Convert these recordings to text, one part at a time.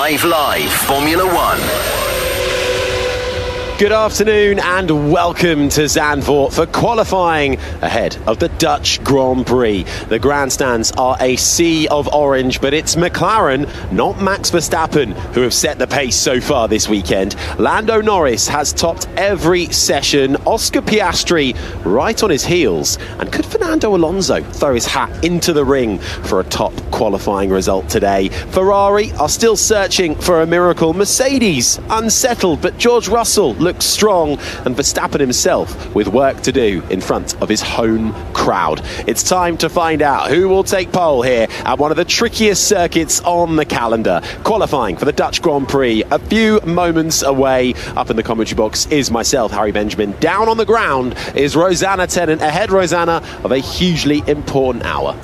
5 Live Formula One. Good afternoon and welcome to Zandvoort for qualifying ahead of the Dutch Grand Prix. The grandstands are a sea of orange, but it's McLaren, not Max Verstappen, who have set the pace so far this weekend. Lando Norris has topped every session, Oscar Piastri right on his heels, and could Fernando Alonso throw his hat into the ring for a top qualifying result today? Ferrari are still searching for a miracle. Mercedes unsettled, but George Russell looks strong, and Verstappen himself with work to do in front of his home crowd. It's time to find out who will take pole here at one of the trickiest circuits on the calendar. Qualifying for the Dutch Grand Prix a few moments away. Up in the commentary box is myself, Harry Benjamin. Down on the ground is Rosanna Tennant. Ahead, Rosanna, of a hugely important hour.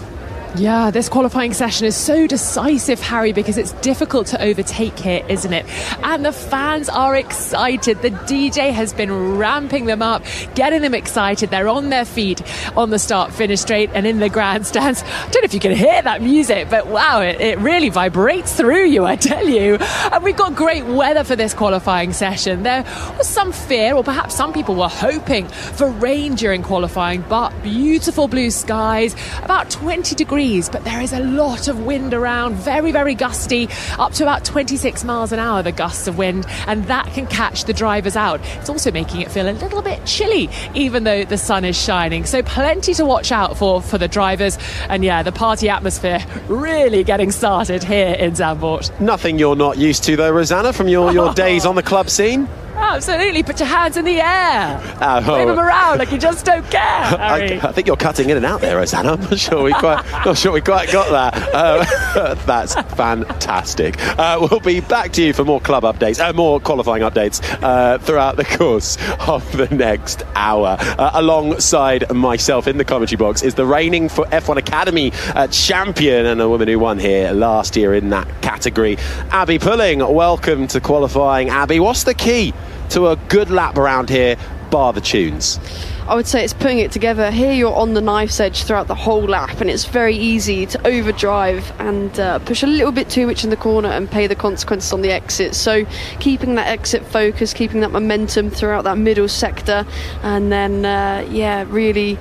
Yeah, this qualifying session is so decisive, Harry, because it's difficult to overtake here, isn't it? And the fans are excited. The DJ has been ramping them up, getting them excited. They're on their feet on the start-finish straight and in the grandstands. I don't know if you can hear that music, but wow, it really vibrates through you, I tell you. And we've got great weather for this qualifying session. There was some fear, or perhaps some people were hoping for rain during qualifying, but beautiful blue skies, about 20 degrees. But there is a lot of wind around, very, very gusty, up to about 26 miles an hour, the gusts of wind, and that can catch the drivers out. It's also making it feel a little bit chilly, even though the sun is shining. So plenty to watch out for the drivers. And yeah, the party atmosphere really getting started here in Zandvoort. Nothing you're not used to though, Rosanna, from your days on the club scene? Absolutely, put your hands in the air. Wave them around like you just don't care, Harry. I think you're cutting in and out there, Rosanna. I'm not sure we quite got that. That's fantastic. We'll be back to you for more club updates, more qualifying updates throughout the course of the next hour. Alongside myself in the commentary box is the reigning for F1 Academy champion and a woman who won here last year in that category, Abby Pulling. Welcome to qualifying, Abby. What's the key to a good lap around here, bar the tunes? I would say it's putting it together. Here you're on the knife's edge throughout the whole lap, and it's very easy to overdrive and push a little bit too much in the corner and pay the consequences on the exit. So keeping that exit focus, keeping that momentum throughout that middle sector, and then really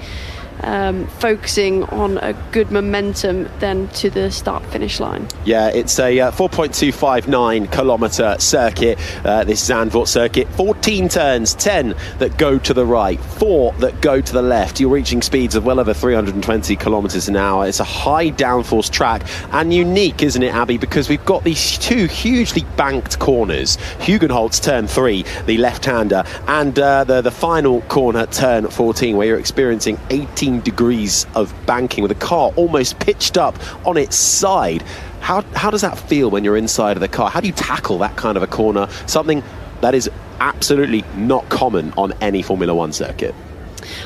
focusing on a good momentum then to the start-finish line. Yeah, it's a 4.259 kilometre circuit, this Zandvoort circuit. 14 turns, 10 that go to the right, 4 that go to the left. You're reaching speeds of well over 320 kilometres an hour. It's a high downforce track and unique, isn't it, Abby? Because we've got these two hugely banked corners. Hugenholtz turn 3, the left-hander, and the final corner, turn 14, where you're experiencing 18 degrees of banking with the car almost pitched up on its side. How does that feel when you're inside of the car? How do you tackle that kind of a corner? Something that is absolutely not common on any Formula One circuit.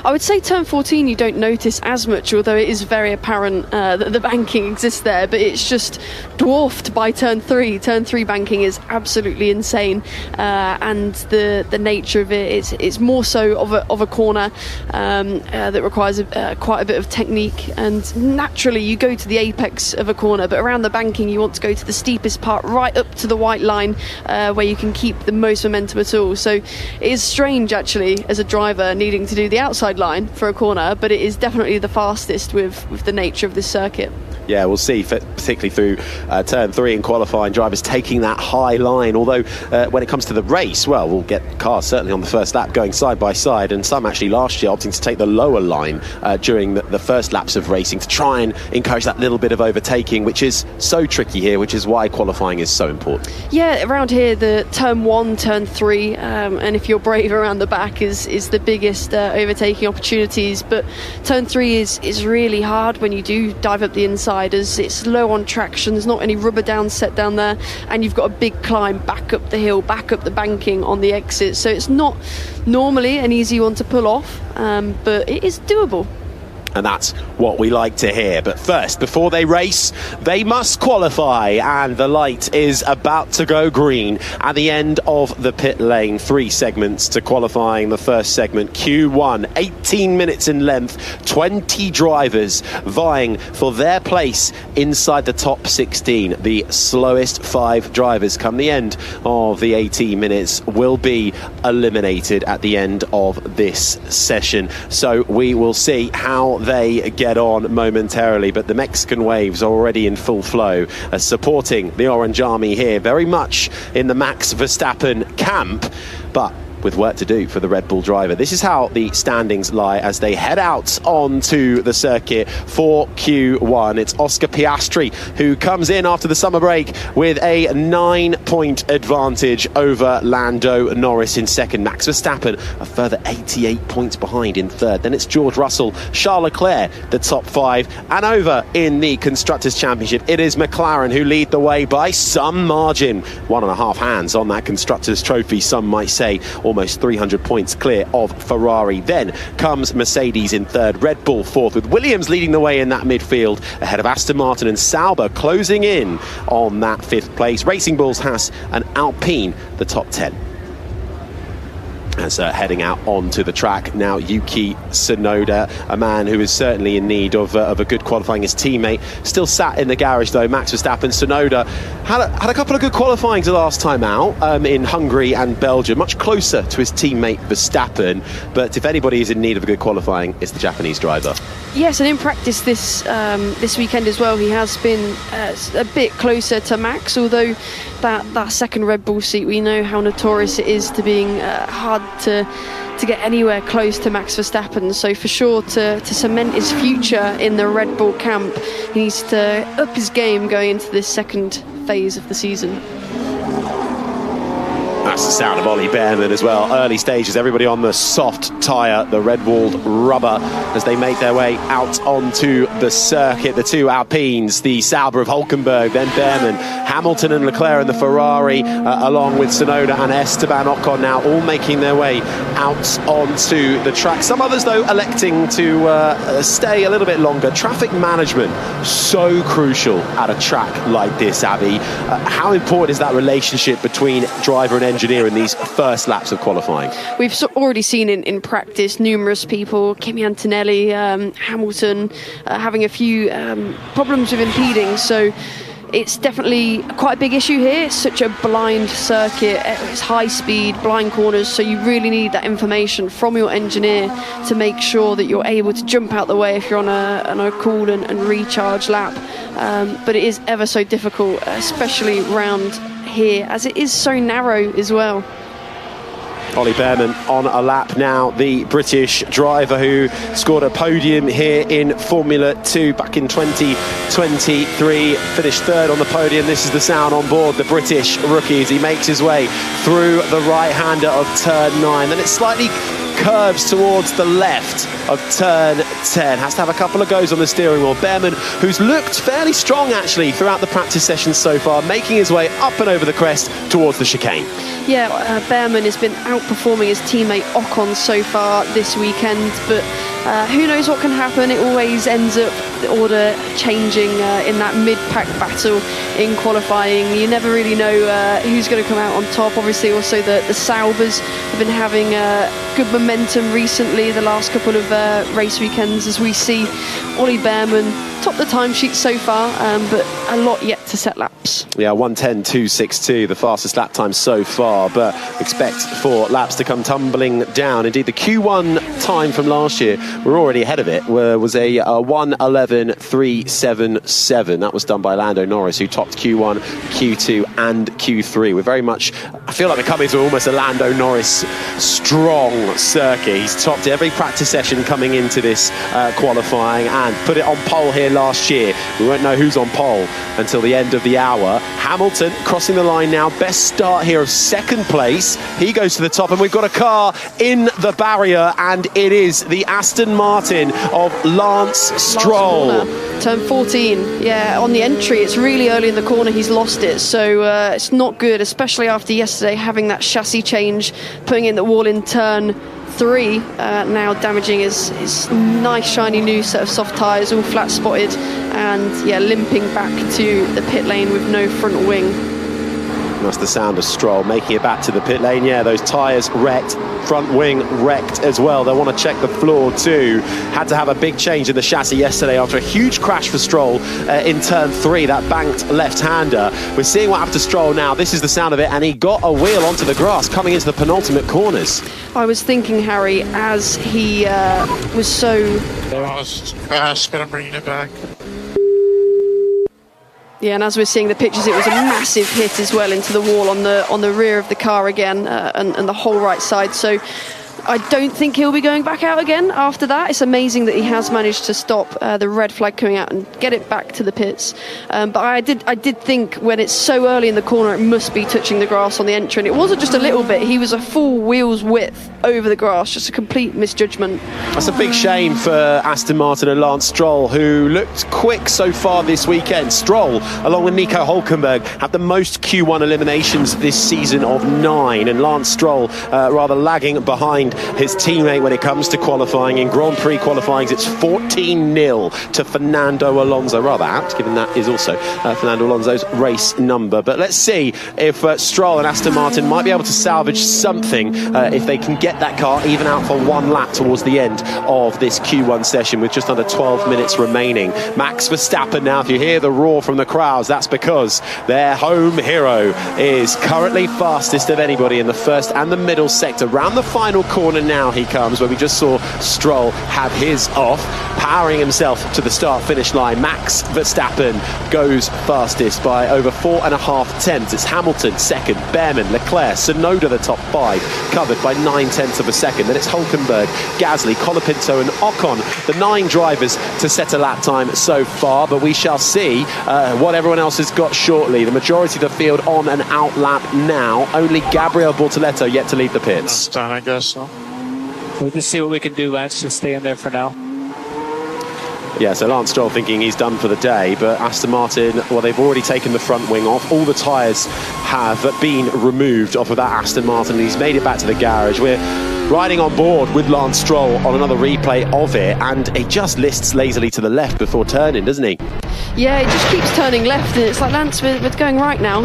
I would say turn 14 you don't notice as much, although it is very apparent that the banking exists there, but it's just dwarfed by turn 3. Turn 3 banking is absolutely insane, and the nature of it is more so of a corner that requires quite a bit of technique, and naturally you go to the apex of a corner, but around the banking you want to go to the steepest part, right up to the white line, where you can keep the most momentum at all. So it is strange actually as a driver needing to do the outside line for a corner, but it is definitely the fastest with the nature of this circuit. Yeah, we'll see, particularly through turn 3 in qualifying, drivers taking that high line. Although when it comes to the race, well, we'll get cars certainly on the first lap going side by side, and some actually last year opting to take the lower line during the first laps of racing to try and encourage that little bit of overtaking, which is so tricky here, which is why qualifying is so important. Yeah, around here, the turn 1, turn 3, and if you're brave around the back is the biggest overtaking opportunities. But turn 3 is really hard when you do dive up the inside, as it's low on traction, there's not any rubber down set down there, and you've got a big climb back up the hill, back up the banking on the exit. So it's not normally an easy one to pull off, but it is doable. And that's what we like to hear. But first, before they race, they must qualify. And the light is about to go green at the end of the pit lane. 3 segments to qualifying. The first segment, Q1, 18 minutes in length, 20 drivers vying for their place inside the top 16. The slowest 5 drivers come the end of the 18 minutes will be eliminated at the end of this session. So we will see how they get on momentarily, but the Mexican waves are already in full flow, supporting the Orange Army here, very much in the Max Verstappen camp, but with work to do for the Red Bull driver. This is how the standings lie as they head out onto the circuit for Q1. It's Oscar Piastri who comes in after the summer break with a 9-point advantage over Lando Norris in second. Max Verstappen a further 88 points behind in third. Then it's George Russell, Charles Leclerc, the top 5. And over in the Constructors' Championship, it is McLaren who lead the way by some margin. 1.5 hands on that Constructors' Trophy, some might say. Almost 300 points clear of Ferrari. Then comes Mercedes in third, Red Bull fourth, with Williams leading the way in that midfield ahead of Aston Martin and Sauber closing in on that 5th place. Racing Bulls, Haas and Alpine the top 10. As heading out onto the track now, Yuki Tsunoda, a man who is certainly in need of a good qualifying. His teammate still sat in the garage though, Max Verstappen. Tsunoda had a couple of good qualifyings the last time out in Hungary and Belgium, much closer to his teammate Verstappen. But if anybody is in need of a good qualifying, it's the Japanese driver. Yes, and in practice this weekend as well, he has been a bit closer to Max, although that second Red Bull seat, we know how notorious it is to being hard to get anywhere close to Max Verstappen. So for sure, to cement his future in the Red Bull camp, he needs to up his game going into this second phase of the season. That's the sound of Ollie Behrman as well. Early stages, everybody on the soft tyre, the red-walled rubber, as they make their way out onto the circuit. The 2 Alpines, the Sauber of Hulkenberg, then Behrman, Hamilton and Leclerc in the Ferrari, along with Tsunoda and Esteban Ocon now all making their way out onto the track. Some others, though, electing to stay a little bit longer. Traffic management, so crucial at a track like this, Abby. How important is that relationship between driver and engineer in these first laps of qualifying? We've already seen in practice numerous people, Kimi Antonelli, Hamilton, having a few problems with impeding, so it's definitely quite a big issue here. It's such a blind circuit, it's high speed, blind corners, so you really need that information from your engineer to make sure that you're able to jump out the way if you're on a cool and recharge lap. But it is ever so difficult, especially round here, as it is so narrow as well. Ollie Behrman on a lap now, the British driver who scored a podium here in Formula 2 back in 2023, finished third on the podium. This is the sound on board the British rookie as he makes his way through the right-hander of turn 9. Then it slightly curves towards the left of turn 10. Has to have a couple of goes on the steering wheel. Behrman, who's looked fairly strong actually throughout the practice sessions so far, making his way up and over the crest towards the chicane. Yeah, Behrman has been outperforming his teammate Ocon so far this weekend, but who knows what can happen. It always ends up the order changing in that mid-pack battle in qualifying. You never really know who's going to come out on top. Obviously also the Saubers have been having good momentum recently, the last couple of race weekends, as we see Ollie Behrman top the timesheet so far, but a lot yet to set laps. Yeah, 1:10.262, the fastest lap time so far, but expect for laps to come tumbling down. Indeed, the Q1 time from last year, we're already ahead of it, was a 1:11.377. That was done by Lando Norris, who topped Q1, Q2 and Q3. We're very much, I feel like we're coming to almost a Lando Norris strong circuit. He's topped every practice session coming into this qualifying and put it on pole here last year. We won't know who's on pole until the end of the hour. Hamilton crossing the line now, best start here of second place. He goes to the top and we've got a car in the barrier, and it is the Aston Martin of Lance Stroll. Turn 14, yeah, on the entry, it's really early in the corner, he's lost it, so it's not good, especially after yesterday having that chassis change, putting in the wall in turn 3 now damaging his nice shiny new set of soft tyres, all flat spotted, and yeah, limping back to the pit lane with no front wing. That's the sound of Stroll making it back to the pit lane. Yeah, those tyres wrecked, front wing wrecked as well. They want to check the floor too. Had to have a big change in the chassis yesterday after a huge crash for Stroll in turn 3, that banked left-hander. We're seeing what happened to Stroll now. This is the sound of it, and he got a wheel onto the grass coming into the penultimate corners. I was thinking, Harry, as he was so... I was crashed, but I'm bringing it back. Yeah, and as we're seeing the pictures, it was a massive hit as well into the wall on the rear of the car again, and the whole right side. So I don't think he'll be going back out again after that. It's amazing that he has managed to stop the red flag coming out and get it back to the pits. But I did think when it's so early in the corner, it must be touching the grass on the entry. And it wasn't just a little bit. He was a full wheel's width over the grass. Just a complete misjudgment. That's a big shame for Aston Martin and Lance Stroll, who looked quick so far this weekend. Stroll, along with Nico Hülkenberg, have the most Q1 eliminations this season of 9. And Lance Stroll rather lagging behind his teammate when it comes to qualifying. In Grand Prix qualifying, it's 14-0 to Fernando Alonso. Rather apt, given that is also Fernando Alonso's race number. But let's see if Stroll and Aston Martin might be able to salvage something if they can get that car even out for one lap towards the end of this Q1 session with just under 12 minutes remaining. Max Verstappen now, if you hear the roar from the crowds, that's because their home hero is currently fastest of anybody in the first and the middle sector. Round the final corner now he comes, where we just saw Stroll have his off, powering himself to the start-finish line. Max Verstappen goes fastest by over 4.5 tenths. It's Hamilton second, Behrman, Leclerc, Tsunoda the top 5, covered by 9/10 of a second. Then it's Hülkenberg, Gasly, Colapinto and Ocon, the 9 drivers to set a lap time so far, but we shall see what everyone else has got shortly. The majority of the field on an out lap now. Only Gabriel Bortoleto yet to lead the pits. Done, I guess so. We'll just see what we can do, Lance. Just stay in there for now. Yeah, so Lance Stroll thinking he's done for the day, but Aston Martin, well, they've already taken the front wing off. All the tyres have been removed off of that Aston Martin, and he's made it back to the garage. We're riding on board with Lance Stroll on another replay of it, and he just lists lazily to the left before turning, doesn't he? Yeah, it just keeps turning left, and it's like, Lance, we're going right now.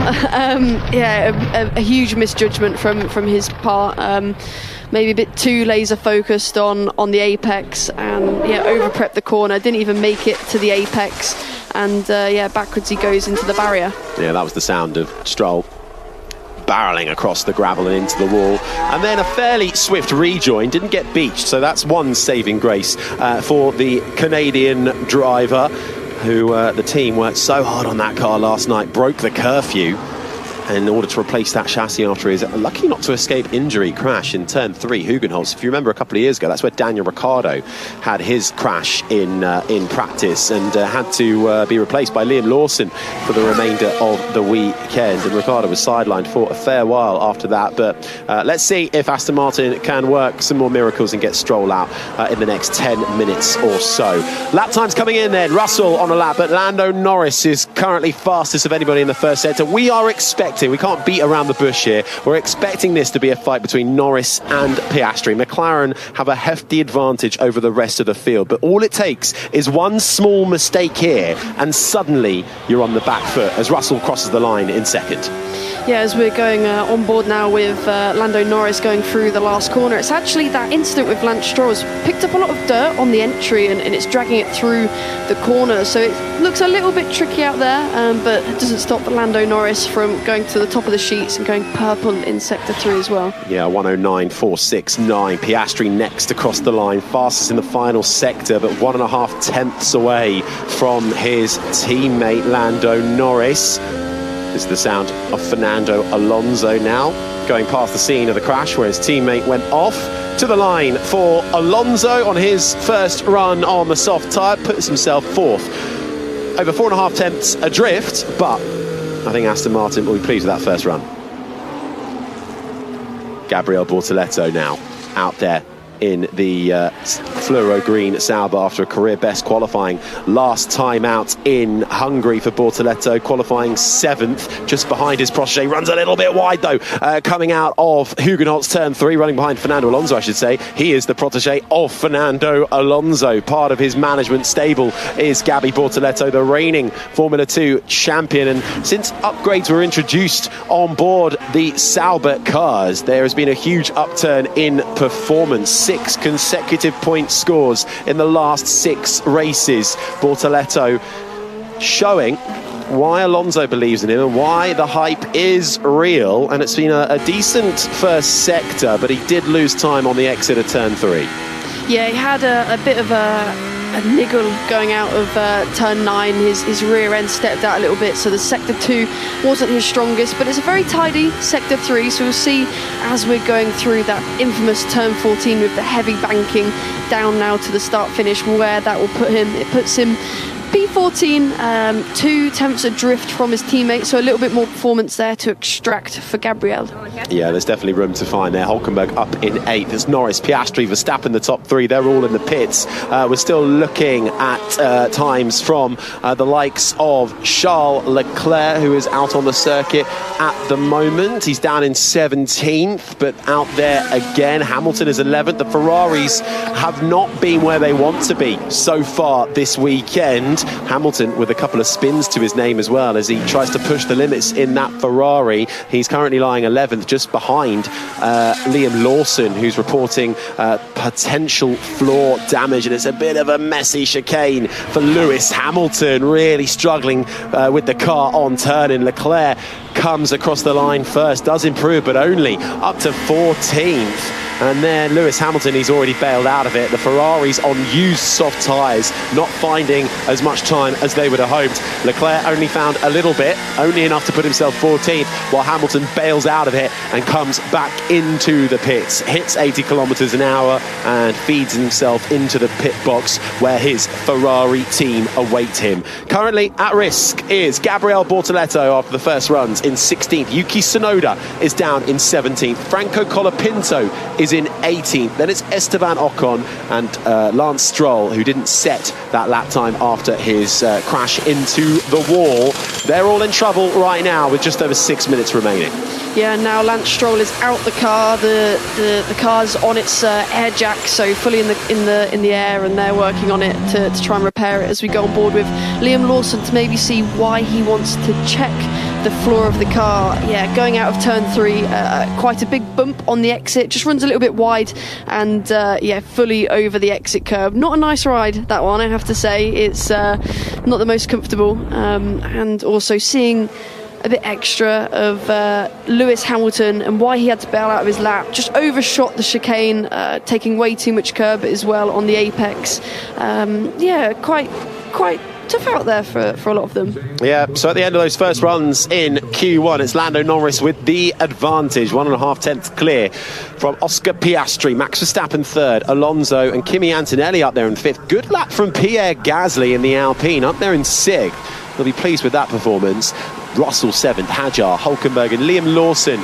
Yeah, a huge misjudgment from his part. Maybe a bit too laser focused on the apex, and yeah, over prepped the corner, didn't even make it to the apex, and yeah, backwards he goes into the barrier. Yeah, that was the sound of Stroll barreling across the gravel and into the wall, and then a fairly swift rejoin, didn't get beached, so that's one saving grace for the Canadian driver, who the team worked so hard on that car last night, broke the curfew in order to replace that chassis after his lucky not to escape injury crash in turn 3, Hugenholz. If you remember a couple of years ago, that's where Daniel Ricciardo had his crash in practice and had to be replaced by Liam Lawson for the remainder of the weekend, and Ricciardo was sidelined for a fair while after that. But let's see if Aston Martin can work some more miracles and get Stroll out in the next 10 minutes or so. Lap times coming in then. Russell on a lap, but Lando Norris is currently fastest of anybody in the first sector. We are expecting, we can't beat around the bush here, we're expecting this to be a fight between Norris and Piastri. McLaren have a hefty advantage over the rest of the field, but all it takes is one small mistake here and suddenly you're on the back foot as Russell crosses the line in second. Yeah, as we're going on board now with Lando Norris going through the last corner, it's actually that incident with Lance Stroll has picked up a lot of dirt on the entry, and it's dragging it through the corner, so it looks a little bit tricky out there, but it doesn't stop Lando Norris from going to the top of the sheets and going purple in sector 3 as well. Yeah, 109.469. Piastri next across the line, fastest in the final sector, but 1.5 tenths away from his teammate Lando Norris. This is the sound of Fernando Alonso now, going past the scene of the crash where his teammate went off. To the line for Alonso on his first run on the soft tyre, puts himself 4th. Over 4.5 tenths adrift, but I think Aston Martin will be pleased with that first run. Gabriel Bortoleto now out there in the fluoro green Sauber after a career best qualifying last time out in Hungary for Bortoleto, qualifying 7th, just behind his protege. Runs a little bit wide though, coming out of Hugenholtz turn 3, running behind Fernando Alonso, I should say. He is the protege of Fernando Alonso. Part of his management stable is Gabi Bortoleto, the reigning Formula 2 champion. And since upgrades were introduced on board the Sauber cars, there has been a huge upturn in performance. 6 consecutive point scores in the last 6 races. Bortoleto showing why Alonso believes in him and why the hype is real. And it's been a decent first sector, but he did lose time on the exit of turn 3. Yeah, he had a bit of a niggle going out of turn 9. His rear end stepped out a little bit, so the sector 2 wasn't his strongest, but it's a very tidy sector 3, so we'll see as we're going through that infamous turn 14 with the heavy banking down now to the start finish, where that will put him. It puts him P14, 2 tenths adrift from his teammate, so a little bit more performance there to extract for Gabriel. Yeah, there's definitely room to find there. Hulkenberg up in 8th. There's Norris, Piastri, Verstappen the top 3. They're all in the pits. We're still looking at times from the likes of Charles Leclerc, who is out on the circuit at the moment. He's down in 17th, but out there again. Hamilton is 11th. The Ferraris have not been where they want to be so far this weekend. Hamilton with a couple of spins to his name as well as he tries to push the limits in that Ferrari. He's currently lying 11th, just behind Liam Lawson, who's reporting potential floor damage, and it's a bit of a messy chicane for Lewis Hamilton, really struggling with the car on turn, and Leclerc comes across the line first, does improve, but only up to 14th. And then Lewis Hamilton, he's already bailed out of it. The Ferraris on used soft tyres, not finding as much time as they would have hoped. Leclerc only found a little bit, only enough to put himself 14th, while Hamilton bails out of it and comes back into the pits, hits 80 kilometres an hour and feeds himself into the pit box where his Ferrari team await him. Currently at risk is Gabriel Bortoleto after the first runs in 16th. Yuki Tsunoda is down in 17th. Franco Colapinto is in 18th. Then it's Esteban Ocon and Lance Stroll, who didn't set that lap time after his crash into the wall. They're all in trouble right now with just over 6 minutes remaining. Yeah, now Lance Stroll is out the car. The car's on its air jack, so fully in the air, and they're working on it to try and repair it as we go on board with Liam Lawson to maybe see why he wants to check the floor of the car. Yeah, going out of turn 3, quite a big bump on the exit, just runs a little bit wide, and yeah, fully over the exit curb. Not a nice ride, that one, I have to say. It's not the most comfortable, and also seeing a bit extra of Lewis Hamilton and why he had to bail out of his lap. Just overshot the chicane, taking way too much curb as well on the apex. Yeah, quite tough out there for a lot of them. Yeah, so at the end of those first runs in Q1, it's Lando Norris with the advantage, 1.5 tenths clear from Oscar Piastri. Max Verstappen 3rd, Alonso and Kimi Antonelli up there in 5th. Good lap from Pierre Gasly in the Alpine, up there in 6th. They'll be pleased with that performance. Russell 7th, Hadjar, Hulkenberg and Liam Lawson,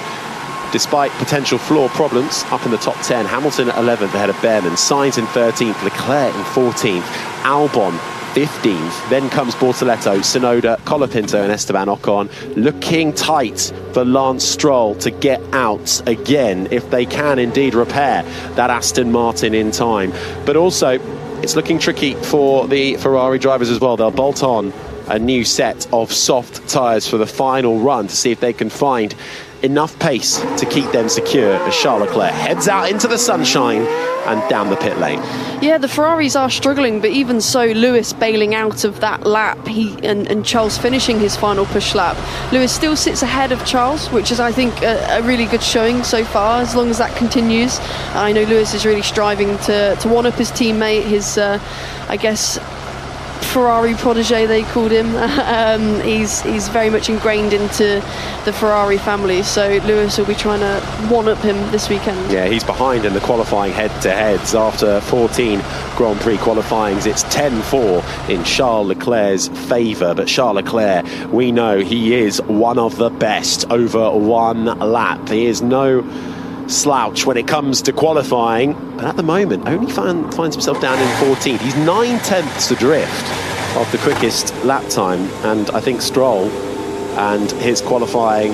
despite potential floor problems, up in the top 10. Hamilton at 11th ahead of Behrman, Sainz in 13th, Leclerc in 14th, Albon 15th. Then comes Bortoleto, Tsunoda, Colapinto and Esteban Ocon, looking tight for Lance Stroll to get out again if they can indeed repair that Aston Martin in time. But also, it's looking tricky for the Ferrari drivers as well. They'll bolt on a new set of soft tyres for the final run to see if they can find enough pace to keep them secure as Charles Leclerc heads out into the sunshine and down the pit lane. Yeah, the Ferraris are struggling, but even so, Lewis bailing out of that lap, and Charles finishing his final push lap. Lewis still sits ahead of Charles, which is, I think, a really good showing so far, as long as that continues. I know Lewis is really striving to one-up his teammate, his, I guess, Ferrari protege, they called him. He's very much ingrained into the Ferrari family, so Lewis will be trying to one-up him this weekend. Yeah, he's behind in the qualifying head-to-heads. After 14 Grand Prix qualifyings, it's 10-4 in Charles Leclerc's favour. But Charles Leclerc, we know he is one of the best over one lap. He is no slouch when it comes to qualifying, but at the moment only finds himself down in 14th. He's 9/10 adrift of the quickest lap time, and I think Stroll and his qualifying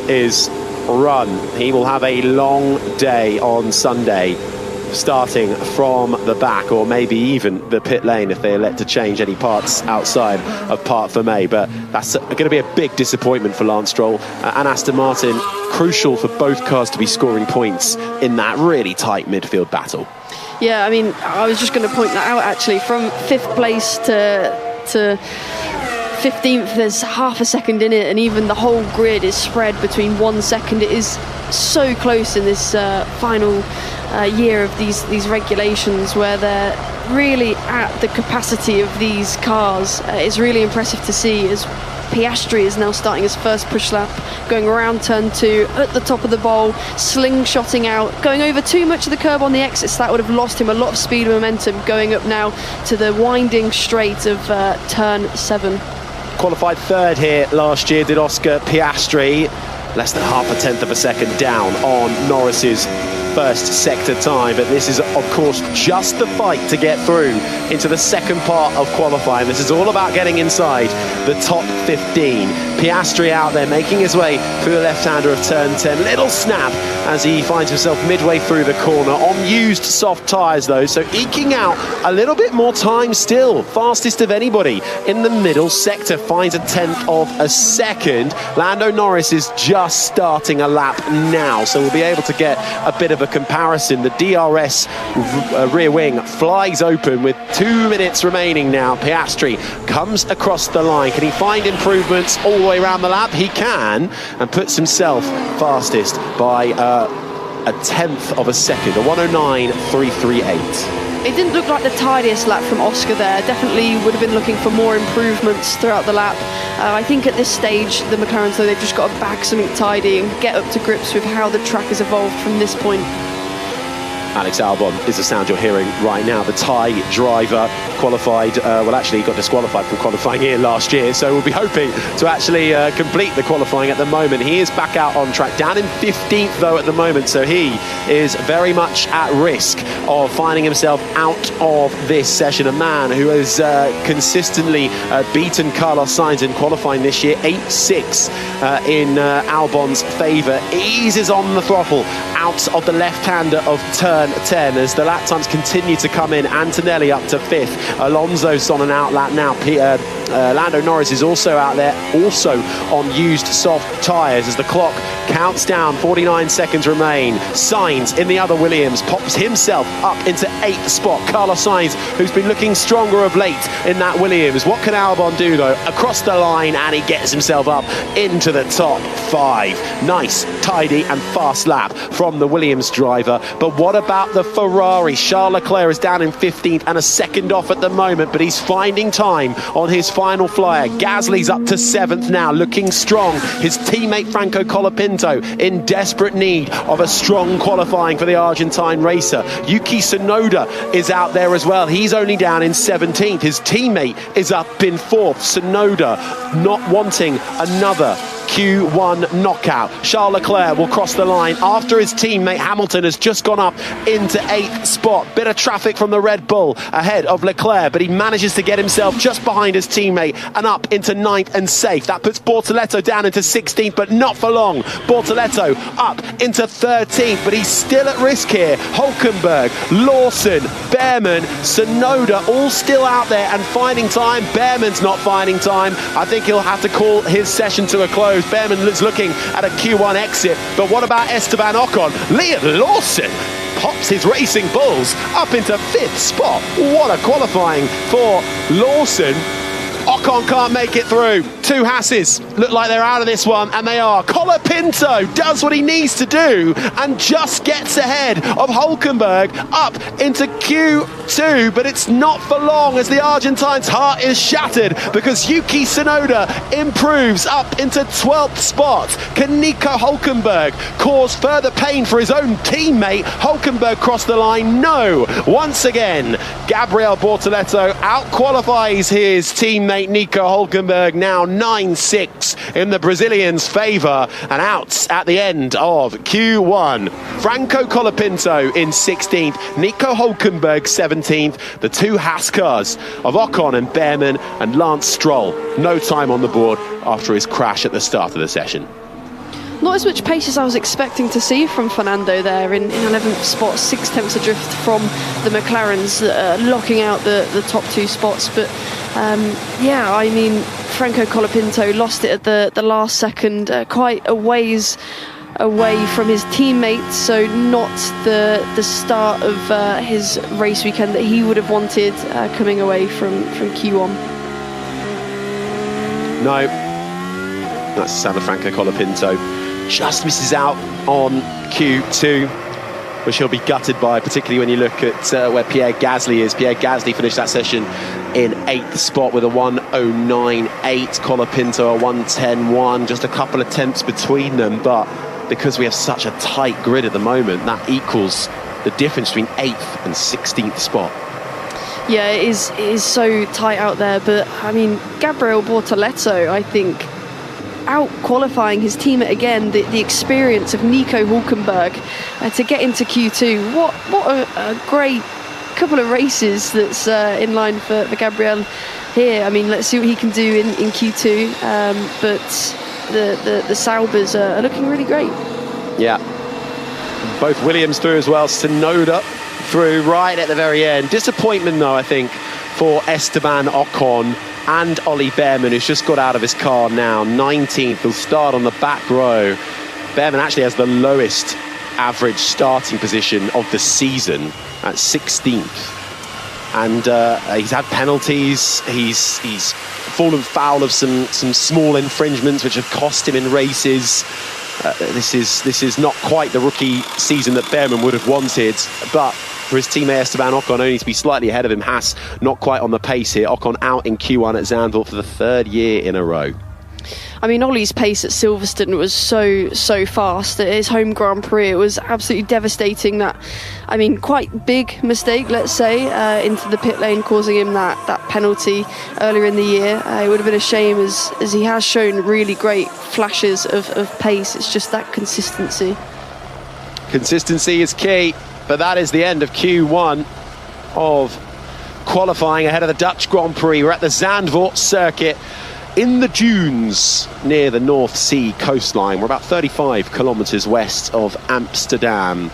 is run. He will have a long day on Sunday, starting from the back, or maybe even the pit lane if they elect to change any parts outside of Parc Fermé. But that's going to be a big disappointment for Lance Stroll and Aston Martin. Crucial for both cars to be scoring points in that really tight midfield battle. Yeah, I mean, I was just going to point that out actually. From 5th place to 15th, there's half a second in it, and even the whole grid is spread between 1 second. It is so close in this final year of these regulations, where they're really at the capacity of these cars. It's really impressive to see as Piastri is now starting his first push lap, going around turn 2 at the top of the bowl, slingshotting out, going over too much of the curb on the exits. That would have lost him a lot of speed and momentum, going up now to the winding straight of turn 7. Qualified 3rd here last year, did Oscar Piastri, less than half a tenth of a second down on Norris's first sector time. But this is, of course, just the fight to get through into the second part of qualifying. This is all about getting inside the top 15. Piastri out there making his way through the left-hander of turn 10. Little snap as he finds himself midway through the corner on used soft tyres, though, so eking out a little bit more time still. Fastest of anybody in the middle sector, finds a tenth of a second. Lando Norris is just starting a lap now, so we'll be able to get a bit of a comparison. The DRS rear wing flies open with 2 minutes remaining now. Piastri comes across the line. Can he find improvements all the way around the lap? He can, and puts himself fastest by a tenth of a second, a 1:09.338. It didn't look like the tidiest lap from Oscar there. Definitely would have been looking for more improvements throughout the lap. I think at this stage, the McLarens, though, they've just got to bag something tidy and get up to grips with how the track has evolved from this point. Alex Albon is the sound you're hearing right now. The Thai driver qualified, well, actually got disqualified from qualifying here last year, so we'll be hoping to actually complete the qualifying at the moment. He is back out on track, down in 15th though at the moment, so he is very much at risk of finding himself out of this session. A man who has consistently beaten Carlos Sainz in qualifying this year, 8-6 in Albon's favour, eases on the throttle out of the left-hander of turn 10 as the lap times continue to come in. Antonelli up to 5th, Alonso's on an out lap now. Lando Norris is also out there, also on used soft tyres as the clock counts down. 49 seconds remain. Sainz in the other Williams pops himself up into 8th spot. Carlos Sainz, who's been looking stronger of late in that Williams. What can Albon do though? Across the line, and he gets himself up into the top 5. Nice, tidy and fast lap from the Williams driver. But what about the Ferrari? Charles Leclerc is down in 15th and a second off at the moment, but he's finding time on his final flyer. Gasly's up to 7th now, looking strong. His teammate Franco Colapinto in desperate need of a strong qualifying for the Argentine racer. Yuki Tsunoda is out there as well. He's only down in 17th. His teammate is up in 4th. Tsunoda not wanting another Q1 knockout. Charles Leclerc will cross the line after his teammate Hamilton has just gone up into 8th spot. Bit of traffic from the Red Bull ahead of Leclerc, but he manages to get himself just behind his teammate and up into 9th and safe. That puts Bortoleto down into 16th, but not for long. Bortoleto up into 13th, but he's still at risk here. Hulkenberg, Lawson, Behrman, Tsunoda all still out there and finding time. Behrman's not finding time. I think he'll have to call his session to a close. Behrman is looking at a Q1 exit, but what about Esteban Ocon? Liam Lawson pops his Racing Bulls up into 5th spot. What a qualifying for Lawson. Ocon can't make it through. 2 Hasses look like they're out of this one, and they are. Colapinto does what he needs to do and just gets ahead of Hulkenberg up into Q2, but it's not for long as the Argentine's heart is shattered because Yuki Tsunoda improves up into 12th spot. Can Nico Hulkenberg cause further pain for his own teammate? Hulkenberg crossed the line? No. Once again, Gabriel Bortoleto out-qualifies his teammate Nico Hulkenberg, now 9-6 in the Brazilians' favour, and out at the end of Q1. Franco Colapinto in 16th, Nico Hulkenberg 17th, the two Haas cars of Ocon and Behrman, and Lance Stroll. No time on the board after his crash at the start of the session. Not as much pace as I was expecting to see from Fernando there in 11th spot, 6/10 adrift from the McLarens, locking out the top two spots. But yeah, I mean, Franco Colapinto lost it at the last second, quite a ways away from his teammates, so not the start of his race weekend that he would have wanted coming away from Q1. No, that's the sound of Franco Colapinto. Just misses out on Q2, which he'll be gutted by, particularly when you look at where Pierre Gasly is. Pierre Gasly finished that session in 8th spot with a 1:09.8, Colapinto a 1:10.1, just a couple of tenths between them, but because we have such a tight grid at the moment, that equals the difference between 8th and 16th spot. Yeah, it is so tight out there, but I mean, Gabriel Bortoleto, I think, out qualifying his teammate again, the experience of Nico Hulkenberg to get into Q2. What a great couple of races that's in line for Gabriel here. I mean, let's see what he can do in Q2, but the Saubers are looking really great. Yeah, both Williams through as well, Tsunoda through right at the very end. Disappointment though, I think, for Esteban Ocon and Ollie Behrman, who's just got out of his car now. 19th, will start on the back row. Behrman actually has the lowest average starting position of the season at 16th. And he's had penalties, he's fallen foul of some small infringements which have cost him in races. This is not quite the rookie season that Behrman would have wanted, but for his teammate Esteban Ocon only to be slightly ahead of him. Haas not quite on the pace here. Ocon out in Q1 at Zandvoort for the 3rd year in a row. I mean, Ollie's pace at Silverstone was so fast. At his home Grand Prix, it was absolutely devastating. That, I mean, quite big mistake, let's say, into the pit lane, causing him that penalty earlier in the year. It would have been a shame, as he has shown really great flashes of pace. It's just that consistency. Consistency is key, but that is the end of Q1 of qualifying ahead of the Dutch Grand Prix. We're at the Zandvoort circuit in the dunes near the North Sea coastline. We're about 35 kilometres west of Amsterdam,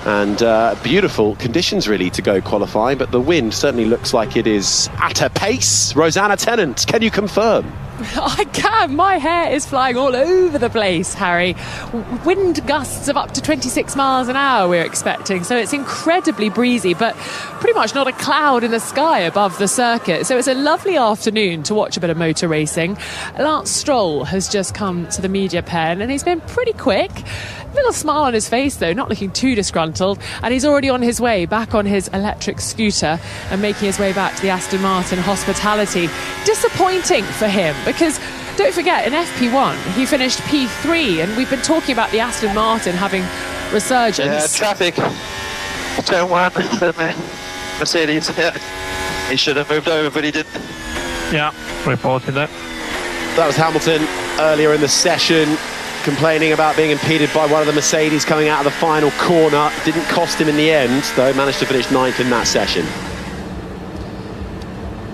and beautiful conditions really to go qualifying, but the wind certainly looks like it is at a pace. Rosanna Tennant, can you confirm? I can. My hair is flying all over the place, Harry. Wind gusts of up to 26 miles an hour we're expecting, so it's incredibly breezy, but pretty much not a cloud in the sky above the circuit. So it's a lovely afternoon to watch a bit of motor racing. Lance Stroll has just come to the media pen, and he's been pretty quick. Little smile on his face though, not looking too disgruntled, and he's already on his way back on his electric scooter and making his way back to the Aston Martin hospitality. Disappointing for him, because don't forget, in FP1 he finished P3, and we've been talking about the Aston Martin having resurgence. Yeah, traffic. Turn 1, Mercedes. Yeah. He should have moved over, but he didn't. Yeah, reported that. That was Hamilton earlier in the session, complaining about being impeded by one of the Mercedes coming out of the final corner. Didn't cost him in the end, though. Managed to finish 9th in that session.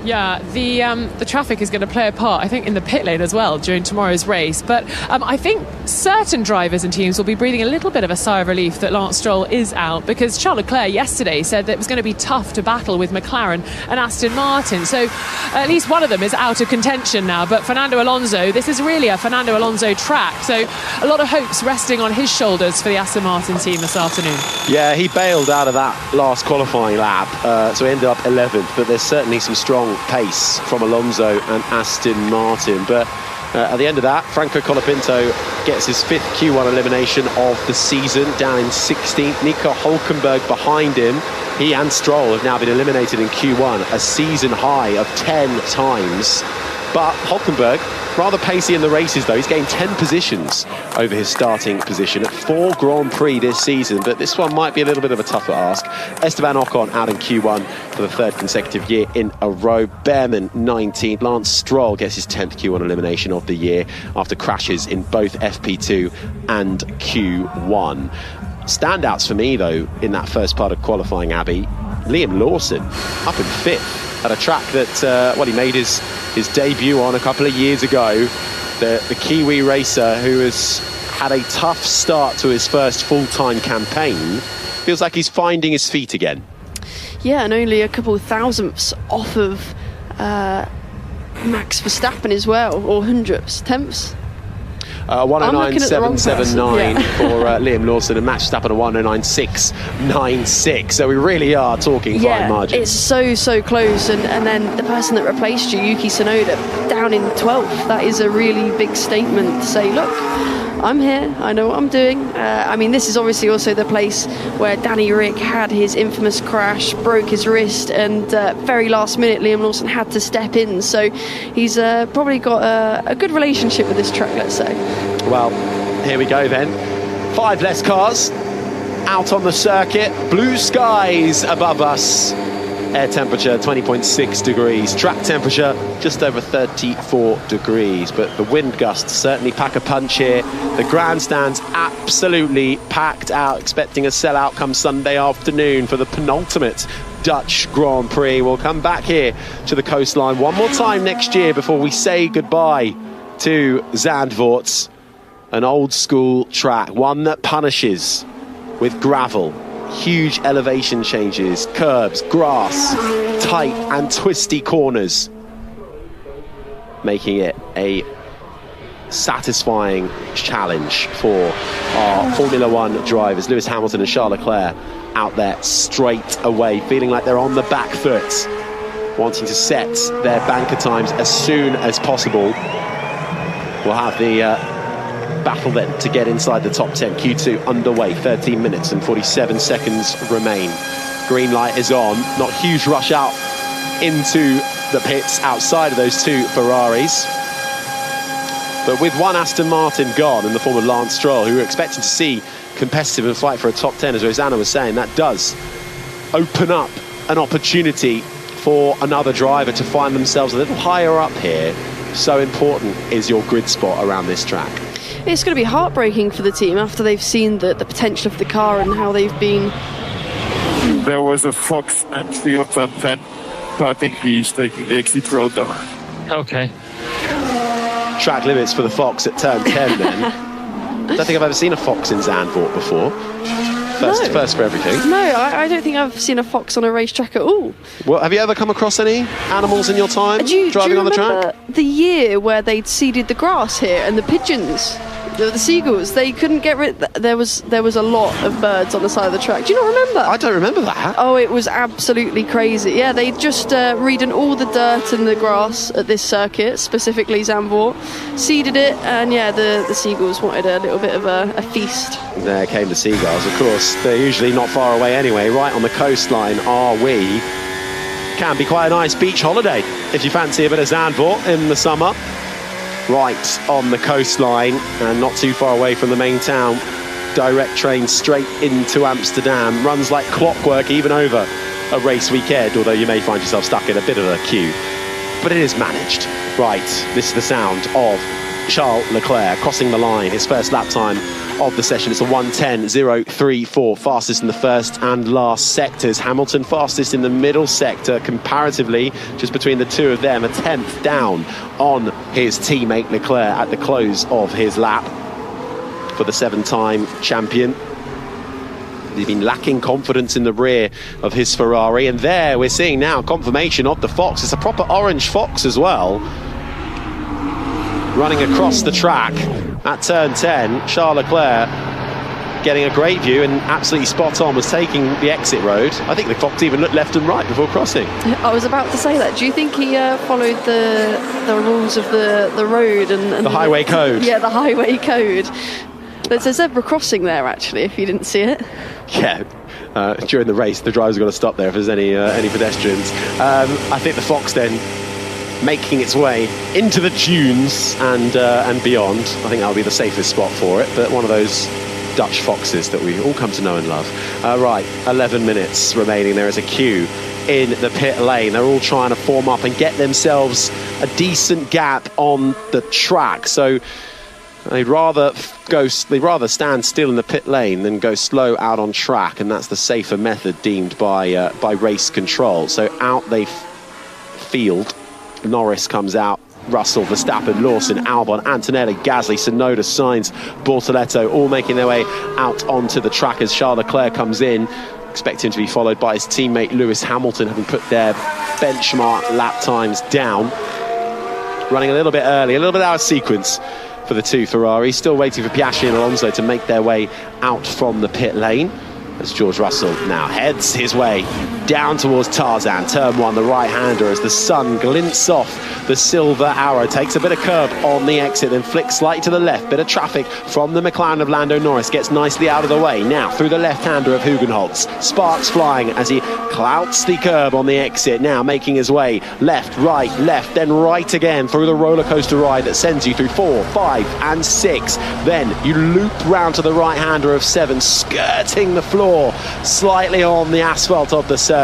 Yeah, the traffic is going to play a part, I think, in the pit lane as well during tomorrow's race. But I think certain drivers and teams will be breathing a little bit of a sigh of relief that Lance Stroll is out, because Charles Leclerc yesterday said that it was going to be tough to battle with McLaren and Aston Martin. So at least one of them is out of contention now. But Fernando Alonso, this is really a Fernando Alonso track. So a lot of hopes resting on his shoulders for the Aston Martin team this afternoon. Yeah, he bailed out of that last qualifying lap, so he ended up 11th. But there's certainly some strong pace from Alonso and Aston Martin, but at the end of that, Franco Colapinto gets his 5th Q1 elimination of the season, down in 16th. Nico Hulkenberg behind him. He and Stroll have now been eliminated in Q1, a season high of 10 times. But Hulkenberg, rather pacey in the races though. He's gained 10 positions over his starting position at 4 Grand Prix this season, but this one might be a little bit of a tougher ask. Esteban Ocon out in Q1 for the 3rd consecutive year in a row. Behrman 19th. Lance Stroll gets his 10th Q1 elimination of the year after crashes in both FP2 and Q1. Standouts for me though in that first part of qualifying, Abby, Liam Lawson up in 5th at a track that he made his debut on a couple of years ago. The Kiwi racer who has had a tough start to his first full-time campaign feels like he's finding his feet again. Yeah, and only a couple of thousandths off of Max Verstappen as well, or hundredths, tenths. 109.779 for Liam Lawson, and Max Verstappen a 109.696. So we really are talking fine margins. It's so close. And then the person that replaced you, Yuki Tsunoda, down in 12th. That is a really big statement to say, look, I'm here, I know what I'm doing. I mean, this is obviously also the place where Danny Rick had his infamous crash, broke his wrist, and very last minute Liam Lawson had to step in. So he's probably got a good relationship with this track, let's say. Well, here we go then. 5 less cars out on the circuit. Blue skies above us. Air temperature 20.6 degrees. Track temperature just over 34 degrees. But the wind gusts certainly pack a punch here. The grandstand's absolutely packed out, expecting a sellout come Sunday afternoon for the penultimate Dutch Grand Prix. We'll come back here to the coastline one more time next year before we say goodbye to Zandvoort. An old school track, one that punishes with gravel. Huge elevation changes, curbs, grass, tight and twisty corners, making it a satisfying challenge for our Formula One drivers. Lewis Hamilton and Charles Leclerc out there straight away, feeling like they're on the back foot, wanting to set their banker times as soon as possible. We'll have the battle then to get inside the top 10. Q2 underway, 13 minutes and 47 seconds remain. Green light is on. Not huge rush out into the pits outside of those 2 Ferraris. But with one Aston Martin gone in the form of Lance Stroll, who we're expecting to see competitive and fight for a top 10, as Rosanna was saying, that does open up an opportunity for another driver to find themselves a little higher up here. So important is your grid spot around this track. It's going to be heartbreaking for the team after they've seen the potential of the car and how they've been. There was a Fox entry of turn 10, so I think he's taking the exit road though. Okay. Track limits for the Fox at turn 10 then. I don't think I've ever seen a Fox in Zandvoort before. First for everything. No, I don't think I've seen a Fox on a racetrack at all. Well, have you ever come across any animals in your time driving on the track? The year where they'd seeded the grass here and the pigeons, the seagulls, they couldn't get rid. There was a lot of birds on the side of the track. Do you not remember? I don't remember that. Oh, it was absolutely crazy. Yeah, they just redone all the dirt and the grass at this circuit, specifically Zandvoort, seeded it, and yeah, the seagulls wanted a little bit of a feast. There came the seagulls. Of course, they're usually not far away anyway. Right on the coastline are we. Can be quite a nice beach holiday if you fancy a bit of Zandvoort in the summer. Right on the coastline and not too far away from the main town. Direct train straight into Amsterdam. Runs like clockwork even over a race weekend, although you may find yourself stuck in a bit of a queue. But it is managed. Right, this is the sound of Charles Leclerc crossing the line. His first lap time of the session. It's a 1:10.034, fastest in the first and last sectors. Hamilton fastest in the middle sector comparatively, just between the two of them, a 10th down on his teammate Leclerc at the close of his lap for the 7-time champion. He's been lacking confidence in the rear of his Ferrari, and there we're seeing now confirmation of the Fox. It's a proper orange Fox as well, running across the track at turn 10. Charles Leclerc getting a great view and absolutely spot on, was taking the exit road. I think the Fox even looked left and right before crossing. I was about to say that. Do you think he followed the rules of the road and the highway code? Yeah, the highway code. There's a zebra crossing there, actually, if you didn't see it. Yeah. During the race, the drivers are going to stop there if there's any pedestrians. I think the Fox then making its way into the dunes and beyond. I think that'll be the safest spot for it, but one of those Dutch foxes that we all come to know and love. Right, 11 minutes remaining. There is a queue in the pit lane. They're all trying to form up and get themselves a decent gap on the track. So they'd rather stand still in the pit lane than go slow out on track, and that's the safer method deemed by race control. So out they field. Norris comes out. Russell, Verstappen, Lawson, Albon, Antonelli, Gasly, Tsunoda, Sainz, Bortoleto, all making their way out onto the track as Charles Leclerc comes in. Expect him to be followed by his teammate Lewis Hamilton, having put their benchmark lap times down. Running a little bit early, a little bit out of sequence for the two Ferraris. Still waiting for Piastri and Alonso to make their way out from the pit lane, as George Russell now heads his way down towards Tarzan, turn one, the right-hander, as the sun glints off the silver arrow, takes a bit of curb on the exit, then flicks slightly to the left. Bit of traffic from the McLaren of Lando Norris, gets nicely out of the way. Now through the left-hander of Hugenholtz, sparks flying as he clouts the curb on the exit, now making his way left, then right again through the roller coaster ride that sends you through 4, 5 and 6. Then you loop round to the right-hander of 7, skirting the floor slightly on the asphalt of the circuit,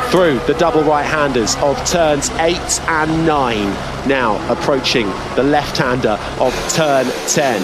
through the double right-handers of turns 8 and 9, now approaching the left-hander of turn 10.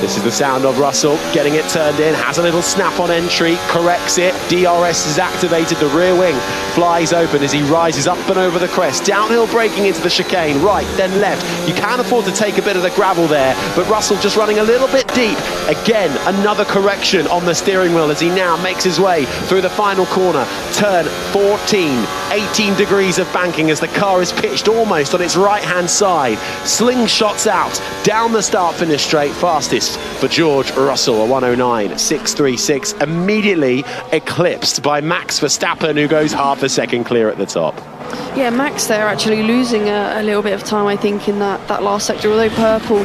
This is the sound of Russell getting it turned in, has a little snap on entry, corrects it, DRS is activated, the rear wing flies open as he rises up and over the crest, downhill braking into the chicane, right then left. You can afford to take a bit of the gravel there, but Russell just running a little bit deep. Again, another correction on the steering wheel as he now makes his way through the final corner, turn 14, 18 degrees of banking as the car is pitched almost on its right-hand side. Slingshots out, down the start-finish straight, fastest for George Russell, a 109.636, immediately eclipsed by Max Verstappen, who goes half a second clear at the top. Yeah, Max there actually losing a little bit of time, I think, in that last sector, although purple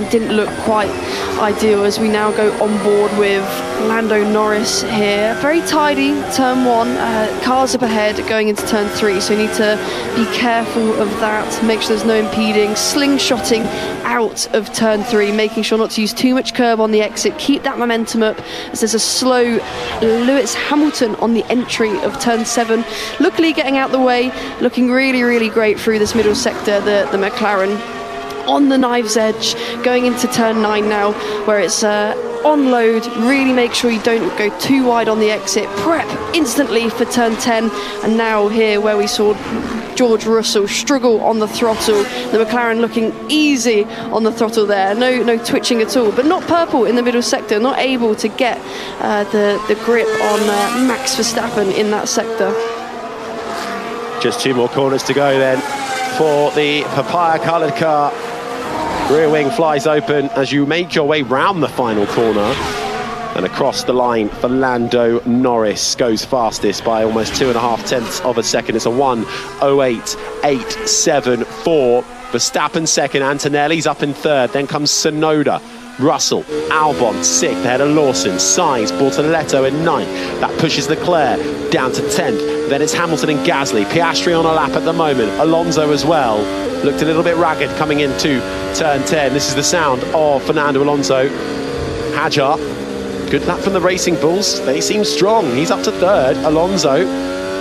didn't look quite ideal, as we now go on board with Lando Norris here. Very tidy turn 1, cars up ahead going into turn 3, so you need to be careful of that, make sure there's no impeding, slingshotting out of turn 3, making sure not to use too much curb on the exit, keep that momentum up as there's a slow Lewis Hamilton on the entry of turn 7, luckily getting out the way, looking really, really great through this middle sector, the McLaren on the knife's edge, going into turn 9 now, where it's on load. Really make sure you don't go too wide on the exit, prep instantly for turn 10, and now here where we saw George Russell struggle on the throttle, the McLaren looking easy on the throttle there, no twitching at all, but not purple in the middle sector, not able to get the grip on Max Verstappen in that sector. Just 2 more corners to go then for the papaya-coloured car. Rear wing flies open as you make your way round the final corner, and across the line for Lando Norris, goes fastest by almost 2.5 tenths of a second. It's a 1:08.874. Verstappen second, Antonelli's up in third, then comes Tsunoda, Russell, Albon sixth, ahead of Lawson, Sainz, Bortoleto in ninth. That pushes Leclerc down to 10th. Then it's Hamilton and Gasly, Piastri on a lap at the moment, Alonso as well. Looked a little bit ragged coming into turn 10. This is the sound of Fernando Alonso. Hadjar, good lap from the Racing Bulls. They seem strong. He's up to third. Alonso,